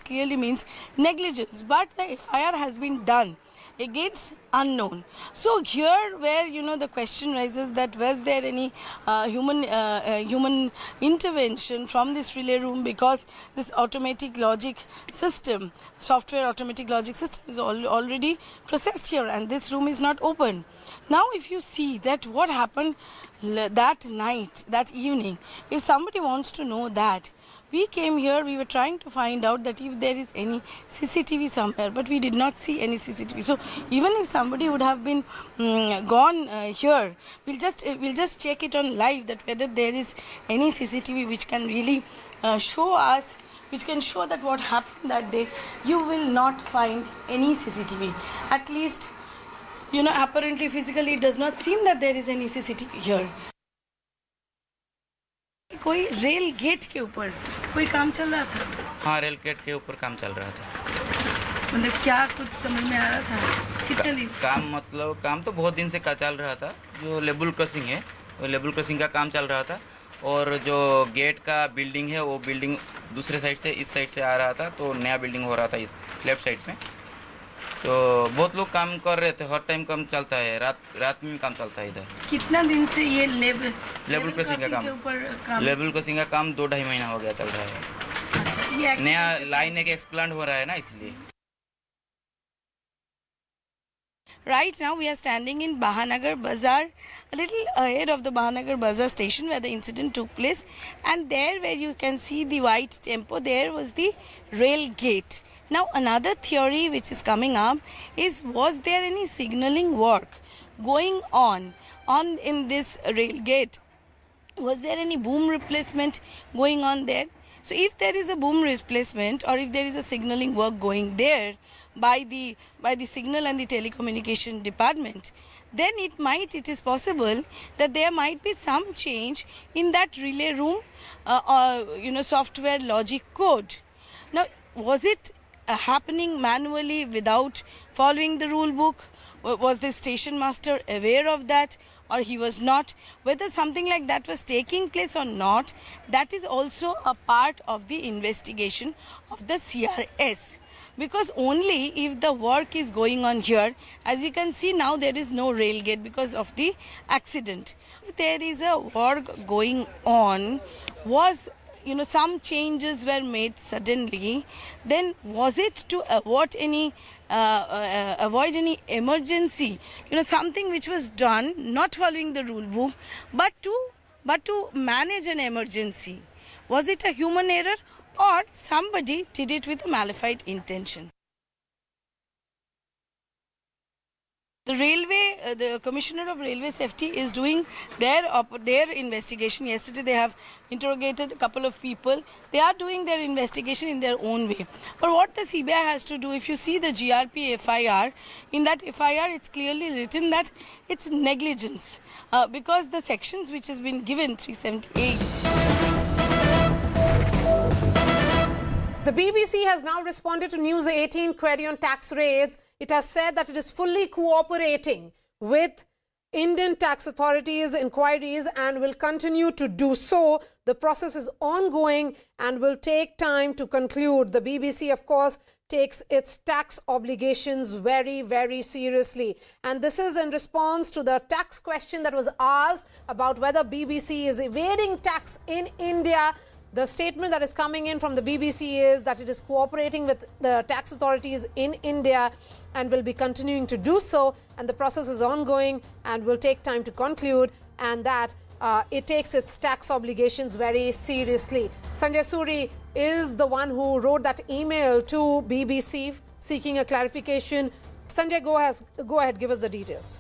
Speaker 5: clearly means negligence. But the FIR has been done against unknown. So here where the question rises that was there any human intervention from this relay room, because this automatic logic system, software automatic logic system is already processed here and this room is not open. Now if you see that what happened that night, that evening, if somebody wants to know that, we came here, we were trying to find out that if there is any CCTV somewhere, but we did not see any CCTV. So even if somebody would have been gone here, we'll just check it on live that whether there is any CCTV which can really show us, which can show that what happened that day. You will not find any CCTV. At least, apparently physically it does not seem that there is any CCTV here. कोई rail gate के ऊपर कोई काम चल रहा था?
Speaker 10: हाँ, rail gate के ऊपर काम चल रहा था।
Speaker 5: मतलब क्या कुछ समझ में आ रहा था? कितने दिन?
Speaker 10: काम तो बहुत दिन से चल रहा था। जो लेवल क्रॉसिंग है, वो लेवल क्रॉसिंग का काम चल रहा था और जो गेट का बिल्डिंग है, वो बिल्डिंग दूसरे साइड से इस साइड से आ रहा था, तो नया बिल्डिंग हो रहा था इस लेफ्ट साइड में। तो बहुत लोग काम कर रहे थे, हर टाइम काम चलता है, रात में भी काम चलता है इधर।
Speaker 5: कितना दिन से ये
Speaker 10: लेवल क्रॉसिंग का काम लेवल क्रॉसिंग का काम 2-2.5 महीना हो गया चल रहा है।
Speaker 5: अच्छा, ये
Speaker 10: नया लाइन एक एक्सप्लांट हो रहा है ना, इसलिए।
Speaker 5: Right now we are standing in Bahanagar Bazaar, a little ahead of the Bahanagar Bazaar station where the incident took place, and there where you can see the white tempo, there was the rail gate. Now another theory which is coming up is, was there any signalling work going on in this rail gate? Was there any boom replacement going on there? So if there is a boom replacement, or if there is a signaling work going there by the signal and the telecommunication department, then it is possible that there might be some change in that relay room software logic code. Now, was it happening manually without following the rule book? Was the station master aware of that, or he was not? Whether something like that was taking place or not, that is also a part of the investigation of the CRS. Because only if the work is going on here, as we can see now, there is no rail gate because of the accident. If there is a work going on, was some changes were made suddenly, then was it to avoid any emergency, something which was done not following the rule book, but to manage an emergency? Was it a human error, or somebody did it with a malefied intention? The Commissioner of Railway Safety is doing their investigation. Yesterday they have interrogated a couple of people. They are doing their investigation in their own way. But what the CBI has to do, if you see the GRP FIR, in that FIR it's clearly written that it's negligence, because the sections which has been given, 378.
Speaker 1: The BBC has now responded to News 18 query on tax raids. It has said that it is fully cooperating with Indian tax authorities' inquiries and will continue to do so. The process is ongoing and will take time to conclude. The BBC, of course, takes its tax obligations very, very seriously. And this is in response to the tax question that was asked about whether BBC is evading tax in India. The statement that is coming in from the BBC is that it is cooperating with the tax authorities in India and will be continuing to do so, and the process is ongoing and will take time to conclude, and that it takes its tax obligations very seriously. Sanjay Suri is the one who wrote that email to BBC seeking a clarification. Sanjay, go ahead, give us the details.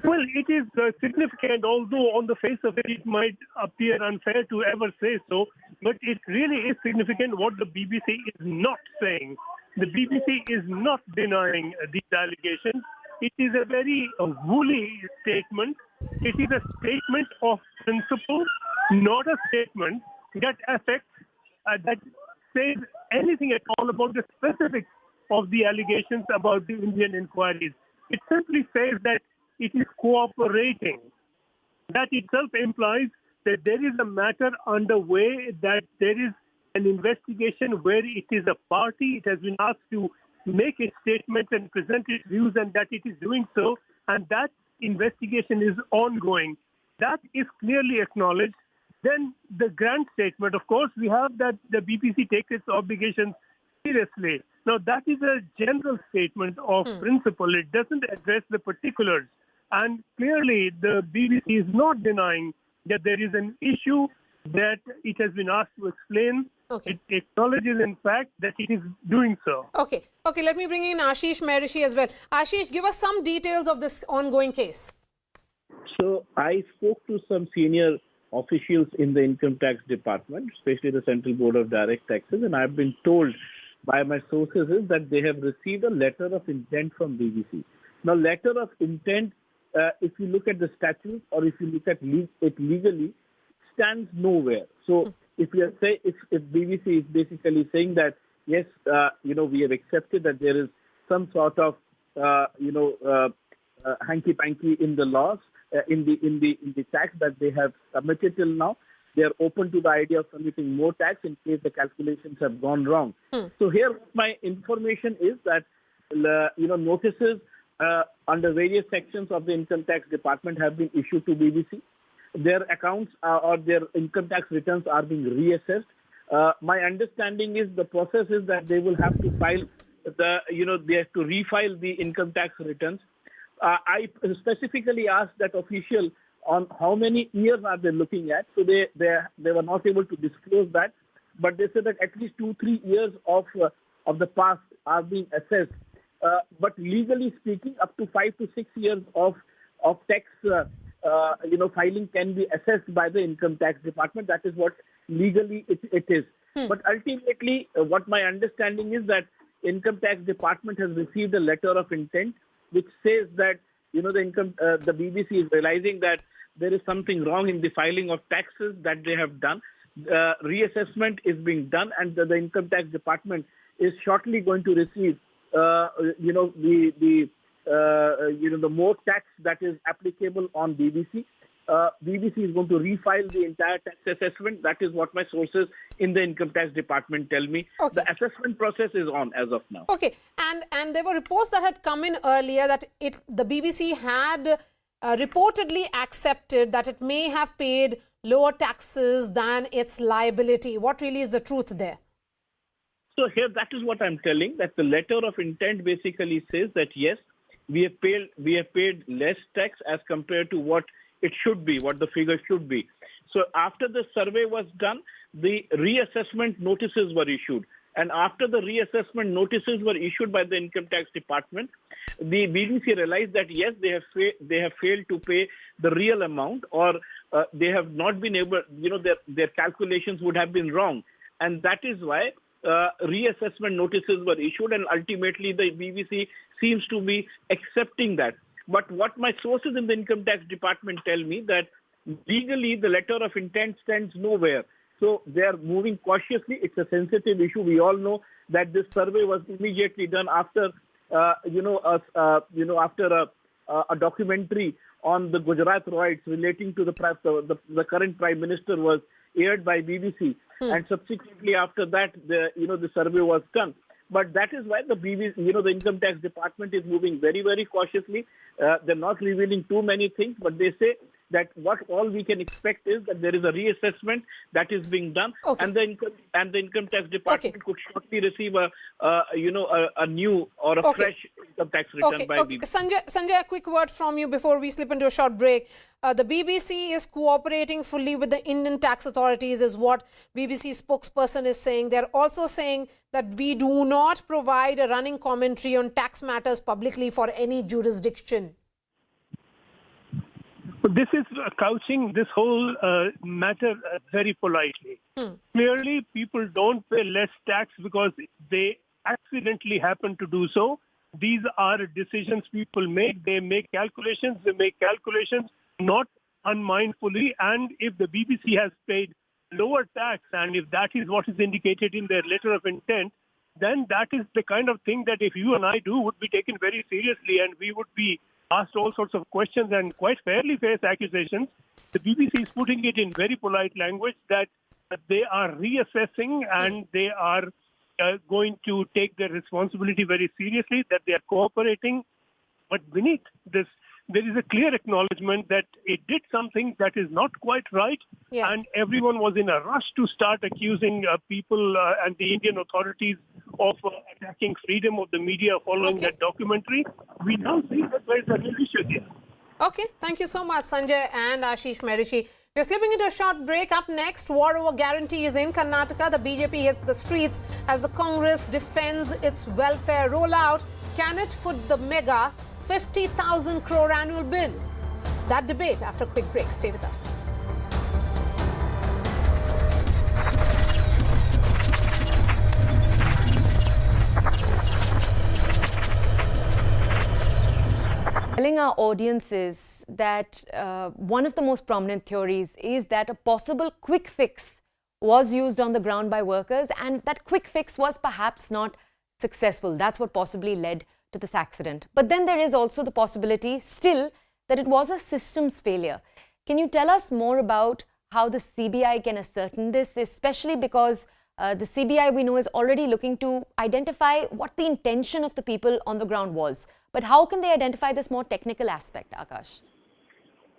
Speaker 11: Well, it is significant, although on the face of it, it might appear unfair to ever say so, but it really is significant what the BBC is not saying. The BBC is not denying these allegations. It is a very woolly statement. It is a statement of principle, not a statement that affects, that says anything at all about the specifics of the allegations about the Indian inquiries. It simply says that it is cooperating. That itself implies that there is a matter underway, that there is an investigation where it is a party. It has been asked to make a statement and present its views, and that it is doing so, and that investigation is ongoing. That is clearly acknowledged. Then the grand statement, of course, we have that the BBC takes its obligations seriously. Now, that is a general statement of principle. It doesn't address the particulars. And clearly, the BBC is not denying that there is an issue that it has been asked to explain.
Speaker 1: Okay.
Speaker 11: It acknowledges, in fact, that it is doing so.
Speaker 1: Okay, let me bring in Ashish Maharishi as well. Ashish, give us some details of this ongoing case.
Speaker 12: So I spoke to some senior officials in the income tax department, especially the Central Board of Direct Taxes, and I've been told by my sources is that they have received a letter of intent from BBC. Now, letter of intent, if you look at the statute or if you look at it legally, stands nowhere. So if BBC is basically saying that, yes, we have accepted that there is some sort of, hanky-panky in the laws, in the tax that they have submitted till now, they are open to the idea of submitting more tax in case the calculations have gone wrong. So here my information is that, notices under various sections of the income tax department have been issued to BBC. Their accounts or their income tax returns are being reassessed. My understanding is the process is that they will have to file they have to refile the income tax returns. I specifically asked that official on how many years are they looking at. So they were not able to disclose that, but they said that at least 2-3 years of the past are being assessed. But legally speaking, up to 5 to 6 years of tax filing can be assessed by the income tax department. That is what legally it is. But ultimately, what my understanding is that income tax department has received a letter of intent which says that the BBC is realizing that there is something wrong in the filing of taxes that they have done. Reassessment is being done, and the income tax department is shortly going to receive the more tax that is applicable on BBC. BBC is going to refile the entire tax assessment. That is what my sources in the income tax department tell me.
Speaker 1: Okay.
Speaker 12: The assessment process is on as of now.
Speaker 1: Okay, and there were reports that had come in earlier that the BBC had reportedly accepted that it may have paid lower taxes than its liability. What really is the truth there?
Speaker 12: So here, that is what I'm telling, that the letter of intent basically says that yes, we have paid less tax as compared to what it should be, what the figure should be. So after the survey was done, the reassessment notices were issued. And after the reassessment notices were issued by the income tax department, the BBC realized that yes, they have failed to pay the real amount, or they have not been able, their calculations would have been wrong. And that is why reassessment notices were issued, and ultimately the BBC seems to be accepting that. But what my sources in the income tax department tell me that legally the letter of intent stands nowhere. So they are moving cautiously. It's a sensitive issue. We all know that this survey was immediately done after, after a documentary on the Gujarat riots relating to the current Prime Minister was aired by BBC. And subsequently after that, the survey was done. But that is why the BBC, the income tax department is moving very, very cautiously. They're not revealing too many things, but they say that what all we can expect is that there is a reassessment that is being done, and the income tax department could shortly receive a new or a fresh income tax return by BBC.
Speaker 1: Sanjay, a quick word from you before we slip into a short break. The BBC is cooperating fully with the Indian tax authorities, is what BBC spokesperson is saying. They're also saying that we do not provide a running commentary on tax matters publicly for any jurisdiction.
Speaker 11: This is couching this whole matter very politely. Clearly, people don't pay less tax because they accidentally happen to do so. These are decisions people make. They make calculations. Not unmindfully. And if the BBC has paid lower tax, and if that is what is indicated in their letter of intent, then that is the kind of thing that if you and I do would be taken very seriously, and we would be asked all sorts of questions and quite fairly face accusations. The BBC is putting it in very polite language that they are reassessing and they are going to take their responsibility very seriously, that they are cooperating. But beneath this, there is a clear acknowledgement that it did something that is not quite right.
Speaker 1: Yes.
Speaker 11: And everyone was in a rush to start accusing people and the Indian authorities of attacking freedom of the media following that documentary. We now see that there is a real issue here.
Speaker 1: Okay, thank you so much, Sanjay and Ashish Merishi. We're slipping into a short break. Up next, war over guarantees in Karnataka. The BJP hits the streets as the Congress defends its welfare rollout. Can it foot the mega 50,000 crore annual bill? That debate after a quick break. Stay with us.
Speaker 13: Telling our audiences that one of the most prominent theories is that a possible quick fix was used on the ground by workers, and that quick fix was perhaps not successful. That's what possibly led to this accident. But then there is also the possibility still that it was a systems failure. Can you tell us more about how the CBI can ascertain this, especially because the CBI, we know, is already looking to identify what the intention of the people on the ground was. But how can they identify this more technical aspect, Akash?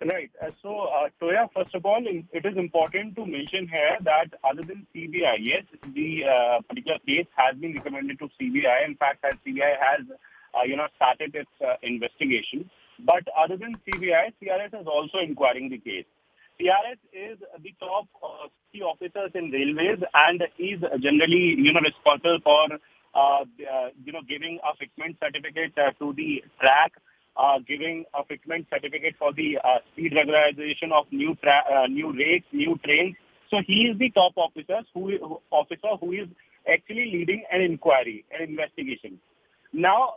Speaker 14: Right. So, Toya, first of all, it is important to mention here that other than CBI, yes, the particular case has been recommended to CBI. In fact, CBI has, started its investigation. But other than CBI, CRS is also inquiring the case. CRS is the top key officers in railways and is generally, responsible for, giving a fitment certificate to the track giving a fitment certificate for the speed regularization of new rakes, new trains. So he is the top officer who is actually leading an inquiry, an investigation. Now,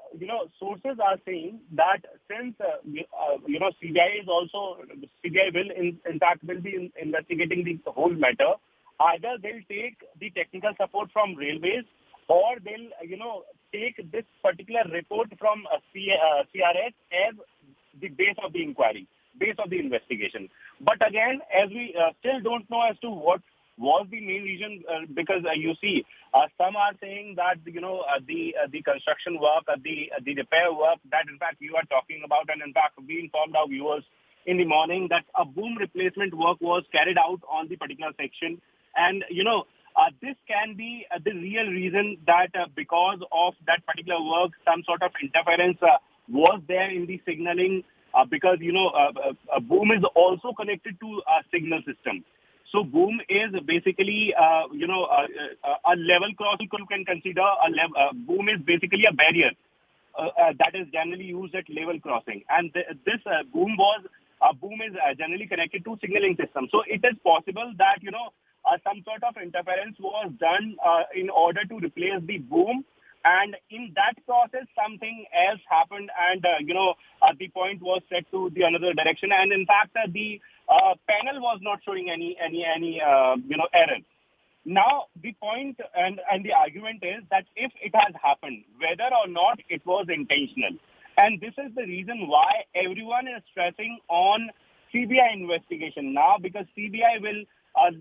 Speaker 14: sources are saying that since, CBI is also, CBI will in fact will be investigating the whole matter, either they'll take the technical support from railways or they'll, take this particular report from CRS as the base of the inquiry, base of the investigation. But again, as we still don't know as to what was the main reason, because you see, some are saying that the construction work, the repair work that in fact you are talking about, and in fact we informed our viewers in the morning that a boom replacement work was carried out on the particular section, and this can be the real reason that because of that particular work, some sort of interference was there in the signaling, because a boom is also connected to a signal system. So boom is basically, a level crossing you can consider. Boom is basically a barrier that is generally used at level crossing. And this boom is generally connected to signaling system. So it is possible that, some sort of interference was done in order to replace the boom. And in that process, something else happened, and the point was set to the another direction. And in fact, the panel was not showing any error. Now, the point and the argument is that if it has happened, whether or not it was intentional, and this is the reason why everyone is stressing on CBI investigation now, because CBI will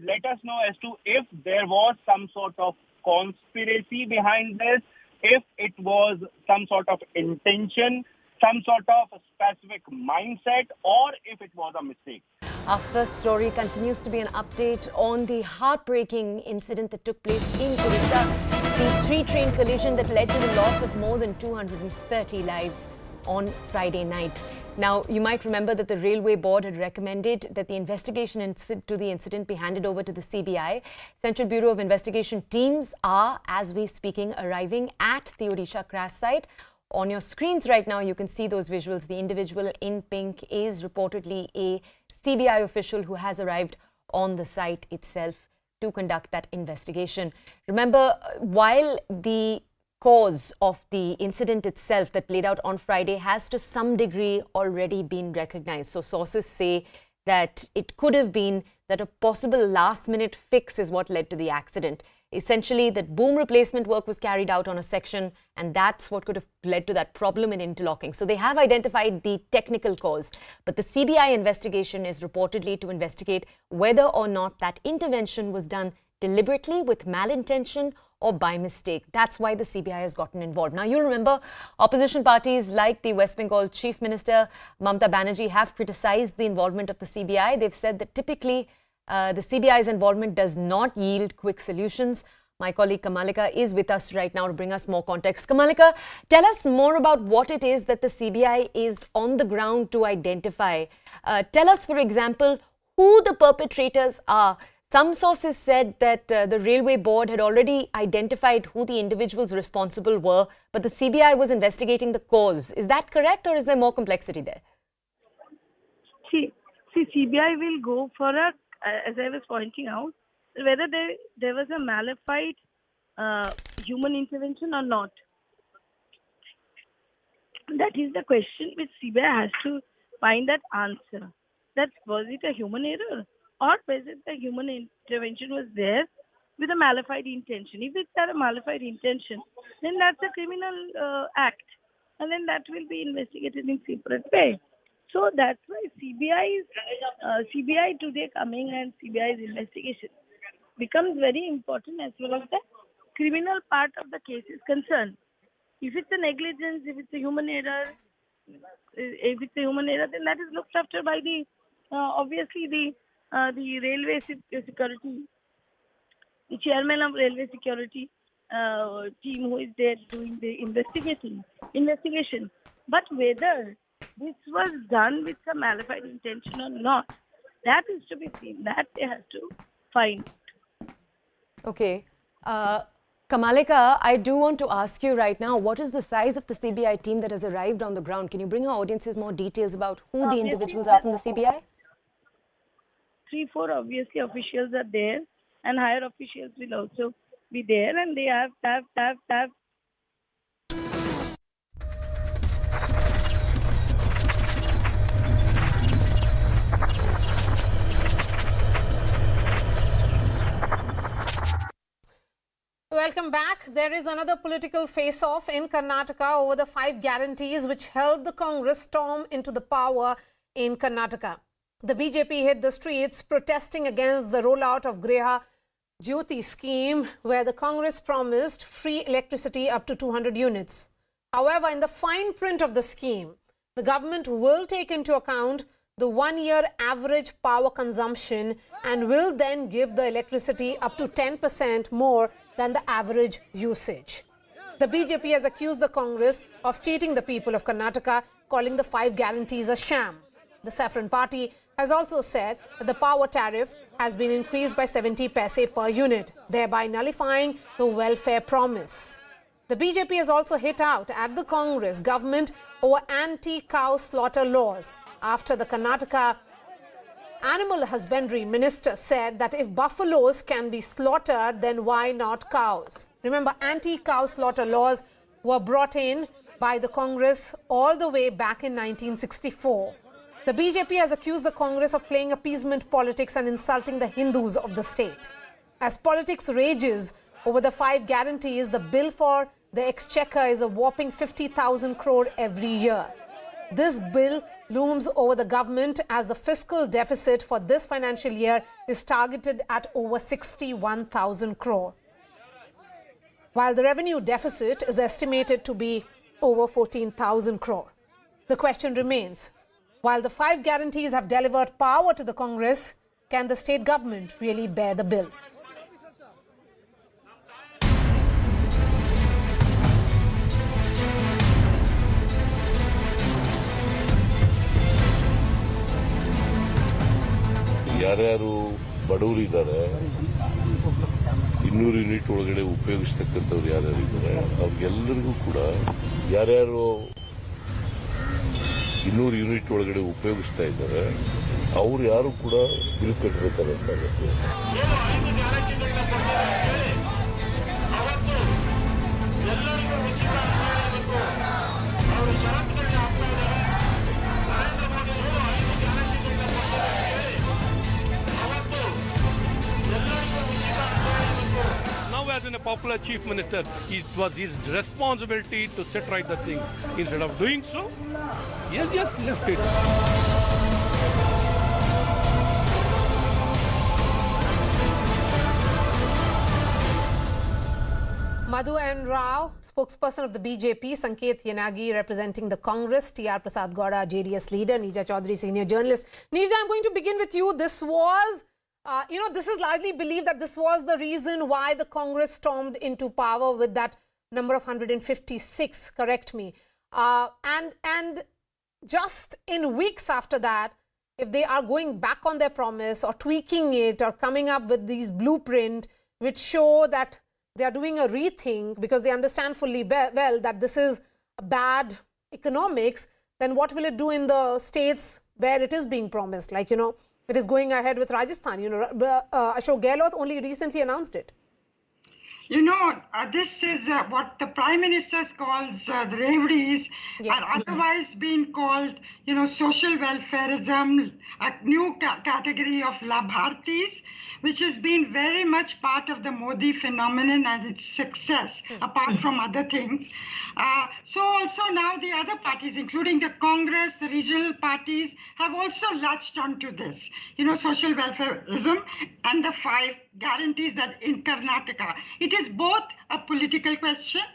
Speaker 14: let us know as to if there was some sort of conspiracy behind this, if it was some sort of intention, some sort of specific mindset, or if it was a mistake.
Speaker 13: Our first story continues to be an update on the heartbreaking incident that took place in Odisha, the 3-train collision that led to the loss of more than 230 lives on Friday night. Now, you might remember that the Railway Board had recommended that the investigation into the incident be handed over to the CBI. Central Bureau of Investigation teams are, as we speaking, arriving at the Odisha crash site. On your screens right now, you can see those visuals. The individual in pink is reportedly a CBI official who has arrived on the site itself to conduct that investigation. Remember, while the cause of the incident itself that played out on Friday has to some degree already been recognized. So sources say that it could have been that a possible last-minute fix is what led to the accident. Essentially, that boom replacement work was carried out on a section, and that's what could have led to that problem in interlocking. So they have identified the technical cause, but the CBI investigation is reportedly to investigate whether or not that intervention was done deliberately with malintention or by mistake. That's why the CBI has gotten involved. Now, you'll remember opposition parties like the West Bengal Chief Minister Mamata Banerjee have criticized the involvement of the CBI. They've said that typically the CBI's involvement does not yield quick solutions. My colleague Kamalika is with us right now to bring us more context. Kamalika, tell us more about what it is that the CBI is on the ground to identify. Tell us, for example, who the perpetrators are. Some sources said that the Railway Board had already identified who the individuals responsible were, but the CBI was investigating the cause. Is that correct, or is there more complexity there?
Speaker 5: See, CBI will go for a, as I was pointing out, whether there was a malified human intervention or not. That is the question which CBI has to find that answer. That was it a human error, or was it the human intervention was there with a malified intention? If it's a malified intention, then that's a criminal act, and then that will be investigated in separate way. So that's why CBI today coming and CBI's investigation becomes very important as well as the criminal part of the case is concerned. If it's a negligence, if it's a human error, then that is looked after by the obviously the railway security, the chairman of railway security team who is there doing the investigation. But whether this was done with some malified intention or not, that is to be seen. That they have to find.
Speaker 13: Okay. Kamalika, I do want to ask you right now, what is the size of the CBI team that has arrived on the ground? Can you bring our audiences more details about who the individuals are from the CBI?
Speaker 5: 3-4 obviously officials are there, and higher officials will also be there, and they have
Speaker 1: Welcome back. There is another political face-off in Karnataka over the 5 guarantees which helped the Congress storm into the power in Karnataka. The BJP hit the streets protesting against the rollout of Griha Jyoti scheme, where the Congress promised free electricity up to 200 units. However, in the fine print of the scheme, the government will take into account the 1-year average power consumption and will then give the electricity up to 10% more than the average usage. The BJP has accused the Congress of cheating the people of Karnataka, calling the 5 guarantees a sham. The Saffron Party has also said that the power tariff has been increased by 70 paise per unit, thereby nullifying the welfare promise. The BJP has also hit out at the Congress government over anti-cow slaughter laws after the Karnataka Animal Husbandry Minister said that if buffaloes can be slaughtered, then why not cows? Remember, anti-cow slaughter laws were brought in by the Congress all the way back in 1964. The BJP has accused the Congress of playing appeasement politics and insulting the Hindus of the state. As politics rages over the 5 guarantees, the bill for the exchequer is a whopping 50,000 crore every year. This bill looms over the government as the fiscal deficit for this financial year is targeted at over 61,000 crore, while the revenue deficit is estimated to be over 14,000 crore. The question remains, while the 5 guarantees have delivered power to the Congress, can the state government really bear the bill?
Speaker 15: ಯಾರ್ಯಾರು ಬಡವರಿದ್ದಾರೆ 200 unit ಒಳಗಡೆ ಉಪಯೋಗಿಸ್ತಕ್ಕಂಥವ್ರು ಯಾರ್ಯಾರು ಇದ್ದಾರೆ ಅವ್ರಿಗೆಲ್ಲರಿಗೂ ಕೂಡ ಯಾರ್ಯಾರು 200 unit ಒಳಗಡೆ ಉಪಯೋಗಿಸ್ತಾ ಇದ್ದಾರೆ ಅವ್ರು ಯಾರು ಕೂಡ ಬಿಲ್ ಕಟ್ಟಬೇಕಾಗುತ್ತೆ.
Speaker 11: As in a popular chief minister, it was his responsibility to set right the things. Instead of doing so, he has just left it.
Speaker 1: Madhu N. Rao, spokesperson of the BJP, Sanket Yanagi representing the Congress, T.R. Prasad Gowda, JDS leader, Neeja Chaudhary, senior journalist. Neeja, I'm going to begin with you. This was this is largely believed that this was the reason why the Congress stormed into power with that number of 156, correct me. And just in weeks after that, if they are going back on their promise or tweaking it or coming up with these blueprint which show that they are doing a rethink because they understand fully well that this is bad economics, then what will it do in the states where it is being promised? Like, it is going ahead with Rajasthan. Ashok Gehlot only recently announced it.
Speaker 16: This is what the Prime Minister calls the reveries, are otherwise being called, social welfareism, a new category of Labhartis, which has been very much part of the Modi phenomenon and its success, apart from other things. So also now the other parties, including the Congress, the regional parties, have also latched onto this, social welfareism and the 5 guarantees that in Karnataka. It is both a political question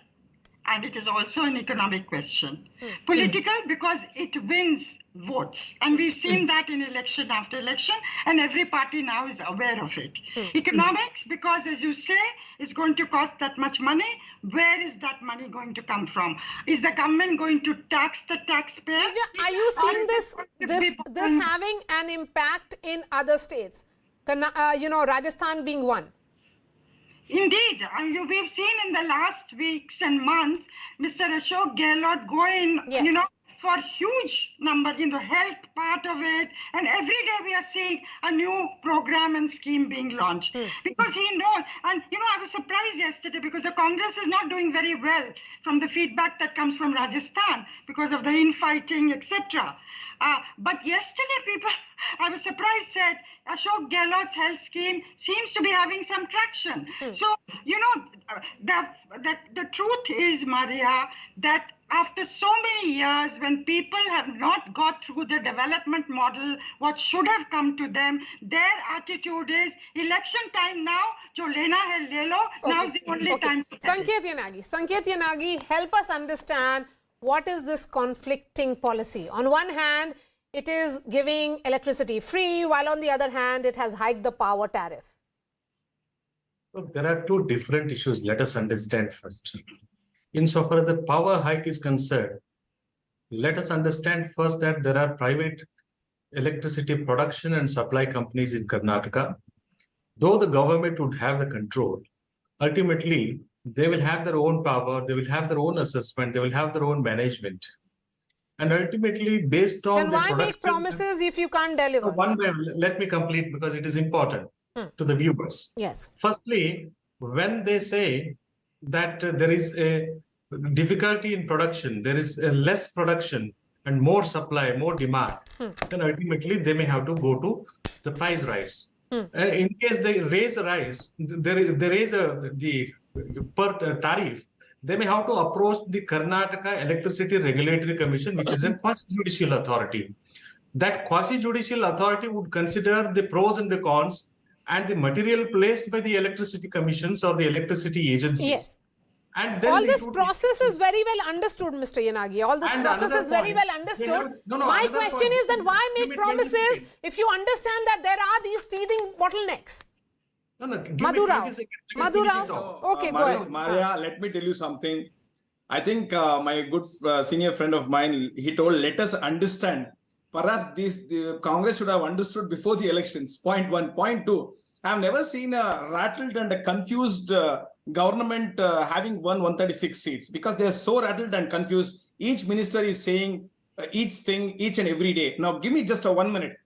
Speaker 16: and it is also an economic question. Political because it wins votes, and we've seen that in election after election, and every party now is aware of it. Economics because, as you say, it's going to cost that much money. Where is that money going to come from? Is the government going to tax the taxpayer?
Speaker 1: Are you seeing this having an impact in other states? Rajasthan being one.
Speaker 16: Indeed, we've seen in the last weeks and months, Mr. Ashok Gehlot go in, for huge number, health part of it, and every day we are seeing a new program and scheme being launched because he knows. And I was surprised yesterday because the Congress is not doing very well from the feedback that comes from Rajasthan because of the infighting, etc. But yesterday, I was surprised, said Ashok Gehlot's health scheme seems to be having some traction. So, the truth is, Maria, that after so many years, when people have not got through the development model, what should have come to them, their attitude is election time now, jo lena hai le lo, now's the only time.
Speaker 1: Sanket Yanagi, help us understand what is this conflicting policy. On one hand, it is giving electricity free, while on the other hand, it has hiked the power tariff.
Speaker 17: Look, there are two different issues. Let us understand first. Insofar as the power hike is concerned, let us understand first that there are private electricity production and supply companies in Karnataka. Though the government would have the control, ultimately, they will have their own power, they will have their own assessment, they will have their own management. And ultimately, based on
Speaker 1: then why make promises if you can't deliver?
Speaker 17: Let me complete because it is important to the viewers.
Speaker 1: Yes.
Speaker 17: Firstly, when they say that there is a difficulty in production, there is a less production and more supply, more demand, then ultimately they may have to go to the price rise. In case they raise the per tariff, they may have to approach the Karnataka Electricity Regulatory Commission, which is a quasi-judicial authority. That quasi-judicial authority would consider the pros and the cons and the material placed by the electricity commissions or the electricity agencies.
Speaker 1: Yes.
Speaker 17: And then
Speaker 1: all this process is very well understood, Mr. Yanagi. All this process is very well understood. My question is then why make promises if you understand that there are these teething bottlenecks? Madhurao. Okay, go ahead.
Speaker 18: Maria, let me tell you something. I think my good senior friend of mine, he told, let us understand. Perhaps the Congress should have understood before the elections. Point one. Point two, I have never seen a rattled and a confused government having won 136 seats because they are so rattled and confused. Each minister is saying each thing each and every day. Now, give me just a 1 minute.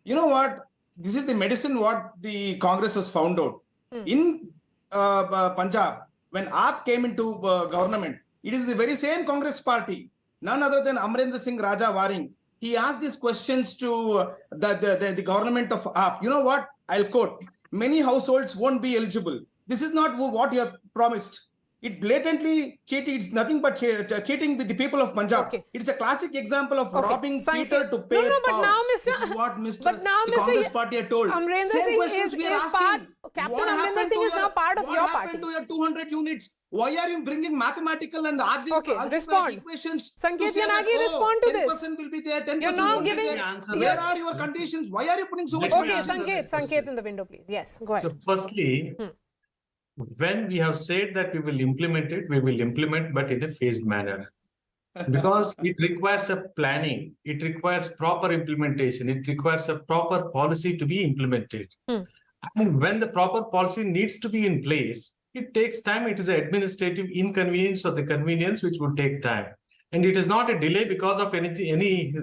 Speaker 18: You know what? This is the medicine what the Congress was found out. In Punjab, when AAP came into government, it is the very same Congress party, none other than Amrinder Singh Raja Waring. He asked these questions to the government of AAP. You know what? I'll quote, many households won't be eligible. This is not what you have promised. It blatantly cheating. It's nothing but cheating with the people of Punjab. Okay. It's a classic example of robbing Peter to pay Paul.
Speaker 1: But now, Mr.
Speaker 18: This is what the Congress party had told.
Speaker 1: Amrinder Singh is part. Captain Amrinder Singh is now part of your party.
Speaker 18: What happened to your 200 units? Why are you bringing mathematical and algebraic equations?
Speaker 1: Sanket Yanagi, respond to this.
Speaker 18: 10% will be there, 10%
Speaker 1: You're not
Speaker 18: will be
Speaker 1: giving
Speaker 18: there. Where are your conditions? Why are you putting so much?
Speaker 1: Okay, Sanket in the window, please. Yes, go ahead.
Speaker 17: So, firstly, when we have said that we will implement it, we will implement, but in a phased manner. Because it requires a planning, it requires proper implementation, it requires a proper policy to be implemented. And when the proper policy needs to be in place, it takes time. It is an administrative inconvenience or the convenience which would take time. And it is not a delay because of any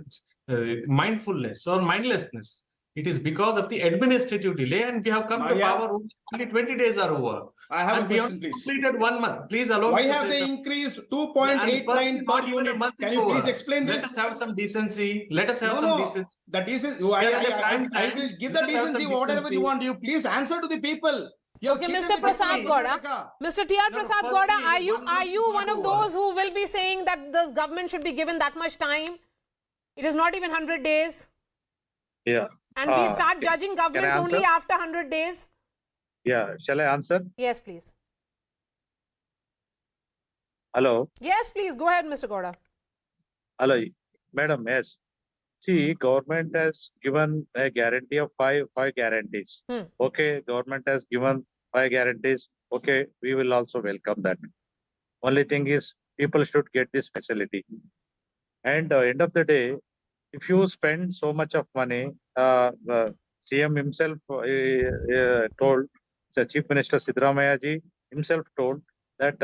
Speaker 17: mindfulness or mindlessness. It is because of the administrative delay, and we have come to power only 20 days are over.
Speaker 18: I have a question, please.
Speaker 17: Completed 1 month. Please allow me.
Speaker 18: Why have they increased 2.89 per unit? Can you please explain this?
Speaker 17: Let us have some decency. Let us have some decency.
Speaker 18: The decency. I will give the decency whatever you want. You please answer to the people.
Speaker 1: Okay, Mr. Prasad Gowda. Mr. T.R. Prasad Gowda, are you one of those who will be saying that the government should be given that much time? It is not even 100 days.
Speaker 19: Yeah.
Speaker 1: And we start judging governments only after 100 days?
Speaker 19: Yeah. Shall I answer?
Speaker 1: Yes, please.
Speaker 19: Hello?
Speaker 1: Yes, please. Go ahead, Mr. Gowda.
Speaker 19: Hello. Madam, yes. See, government has given a guarantee of five guarantees. Okay, government has given 5 guarantees. Okay, we will also welcome that. Only thing is, people should get this facility. And end of the day, if you spend so much of money, CM himself told the Chief Minister Siddaramaiah ji himself told that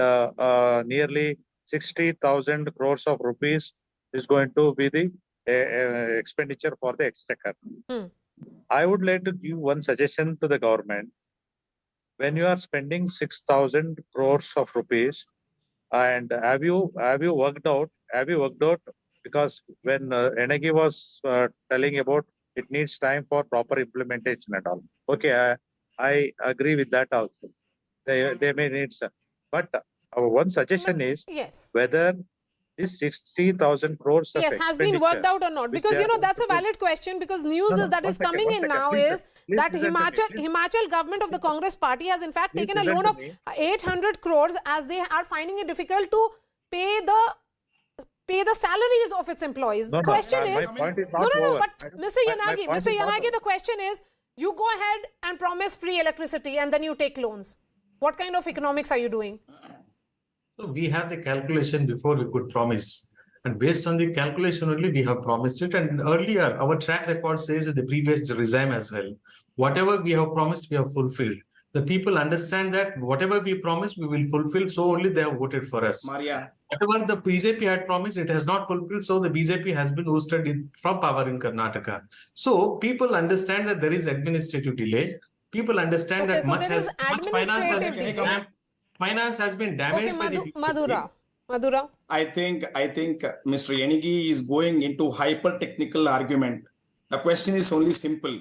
Speaker 19: nearly 60,000 crores of rupees is going to be the expenditure for the exchequer. I would like to give one suggestion to the government. When you are spending 6,000 crores of rupees, and have you worked out? Because when Enagi was telling about it needs time for proper implementation and all. Okay, I agree with that also. They may need some, but one suggestion is
Speaker 1: yes,
Speaker 19: whether this 60,000 crores of
Speaker 1: yes, has been worked out or not?
Speaker 19: which
Speaker 1: Because
Speaker 19: they are
Speaker 1: that's a
Speaker 19: going to
Speaker 1: valid question. Because news
Speaker 19: No,
Speaker 1: is that
Speaker 19: one
Speaker 1: is
Speaker 19: second,
Speaker 1: coming
Speaker 19: one
Speaker 1: in
Speaker 19: second.
Speaker 1: now
Speaker 19: Please
Speaker 1: is that
Speaker 19: listen to me.
Speaker 1: Himachal government of the Congress party has in fact
Speaker 19: Please
Speaker 1: taken a
Speaker 19: listen
Speaker 1: loan
Speaker 19: to
Speaker 1: of
Speaker 19: me.
Speaker 1: 800 crores as they are finding it difficult to pay the salaries of its employees.
Speaker 19: No,
Speaker 1: The question
Speaker 19: my
Speaker 1: is
Speaker 19: point is
Speaker 1: no,
Speaker 19: not
Speaker 1: no, no.
Speaker 19: over.
Speaker 1: But Mr. Yanagi,
Speaker 19: point
Speaker 1: Mr.
Speaker 19: is not
Speaker 1: Yanagi,
Speaker 19: over.
Speaker 1: the question is, you go ahead and promise free electricity and then you take loans. What kind of economics are you doing?
Speaker 17: So we have the calculation before we could promise. And based on the calculation only, we have promised it. And earlier, our track record says in the previous regime as well, whatever we have promised, we have fulfilled. The people understand that whatever we promised, we will fulfill. So only they have voted for us.
Speaker 18: Maria.
Speaker 17: Whatever the BJP had promised, it has not fulfilled. So the BJP has been ousted from power in Karnataka. So people understand that there is administrative delay. People understand that much finance has been damaged by the BJP.
Speaker 1: Madhura.
Speaker 18: I think Mr. Yenigi is going into hyper technical argument. The question is only simple.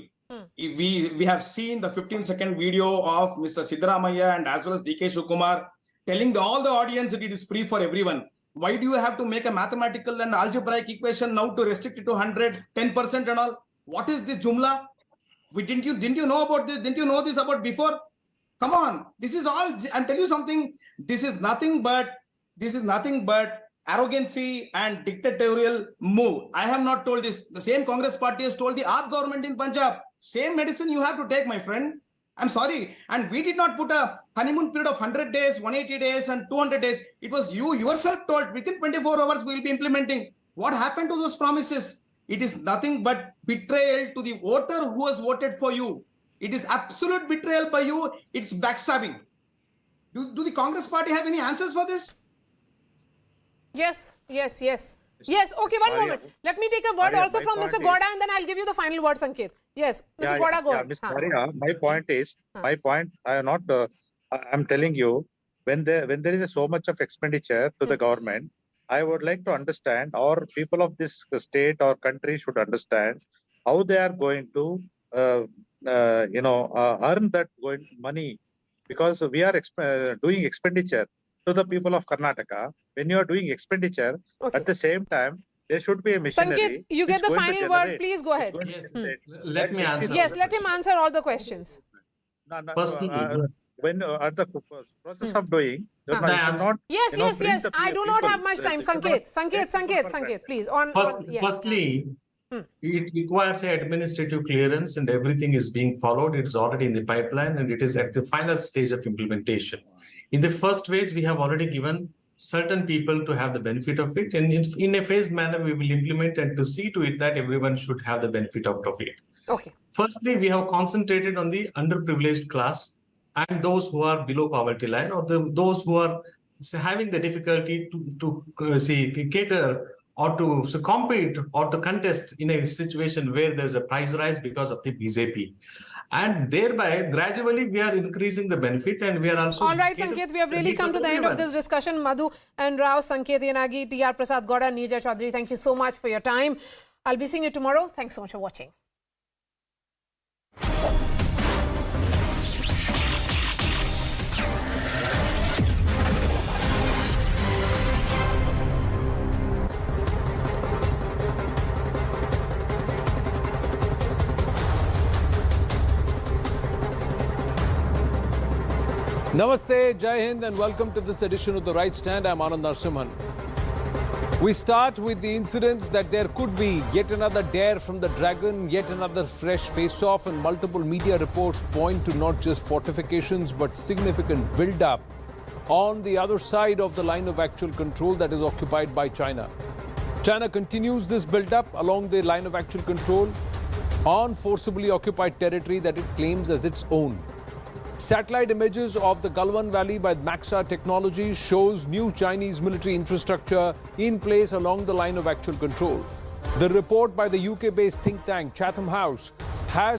Speaker 18: We have seen the 15-second video of Mr. Siddaramaiah and as well as DK Shivakumar telling all the audience that it is free for everyone. Why do you have to make a mathematical and algebraic equation now to restrict it to 100, 10% and all? What is this jumla? Didn't you know about this? Didn't you know this about before? Come on, this is all. I'll tell you something. This is nothing but arrogancy and dictatorial move. I have not told this. The same Congress party has told the AAP government in Punjab. Same medicine you have to take, my friend. I'm sorry. And we did not put a honeymoon period of 100 days, 180 days and 200 days. It was you yourself told within 24 hours we will be implementing. What happened to those promises? It is nothing but betrayal to the voter who has voted for you. It is absolute betrayal by you. It's backstabbing. Do the Congress party have any answers for this?
Speaker 1: Yes. Okay, one moment. Let me take a word also from Mr. Gowda and then I'll give you the final word, Sanket. Yes, Mr. Gowda, go ahead.
Speaker 19: Ms. Maria, my point, I'm telling you, when there is so much of expenditure to the government, I would like to understand, or people of this state or country should understand how they are going to, earn that money, because we are doing expenditure to the people of Karnataka. When you are doing expenditure, at the same time, there should be a machinery.
Speaker 1: Sanket, you get the final word. Please go ahead.
Speaker 17: Yes, let me answer.
Speaker 1: Yes, let him answer all the questions.
Speaker 17: When
Speaker 19: at the process of doing,
Speaker 1: Yes. I do not have much time. Sanket, please.
Speaker 17: Firstly, it requires an administrative clearance and everything is being followed. It's already in the pipeline and it is at the final stage of implementation. In the first phase, we have already given certain people to have the benefit of it. And in a phased manner, we will implement and to see to it that everyone should have the benefit out of it.
Speaker 1: Okay.
Speaker 17: Firstly, we have concentrated on the underprivileged class and those who are below poverty line, or those who are having the difficulty to cater or to compete or to contest in a situation where there's a price rise because of the BJP. And thereby, gradually, we are increasing the benefit and we are also...
Speaker 1: All right, Sanket, we have really come to the end of this discussion. Madhu and Rao, Sanket Yanagi, T.R. Prasad Gowda, Neerja Chaudhary, thank you so much for your time. I'll be seeing you tomorrow. Thanks so much for watching.
Speaker 20: Namaste, Jai Hind, and welcome to this edition of The Right Stand. I'm Anand Narasimhan. We start with the incidents that there could be yet another dare from the dragon, yet another fresh face-off, and multiple media reports point to not just fortifications but significant build-up on the other side of the line of actual control that is occupied by China. China continues this build-up along the line of actual control on forcibly occupied territory that it claims as its own. Satellite images of the Galwan Valley by Maxa Technologies shows new Chinese military infrastructure in place along the line of actual control. The report by the UK-based think tank Chatham House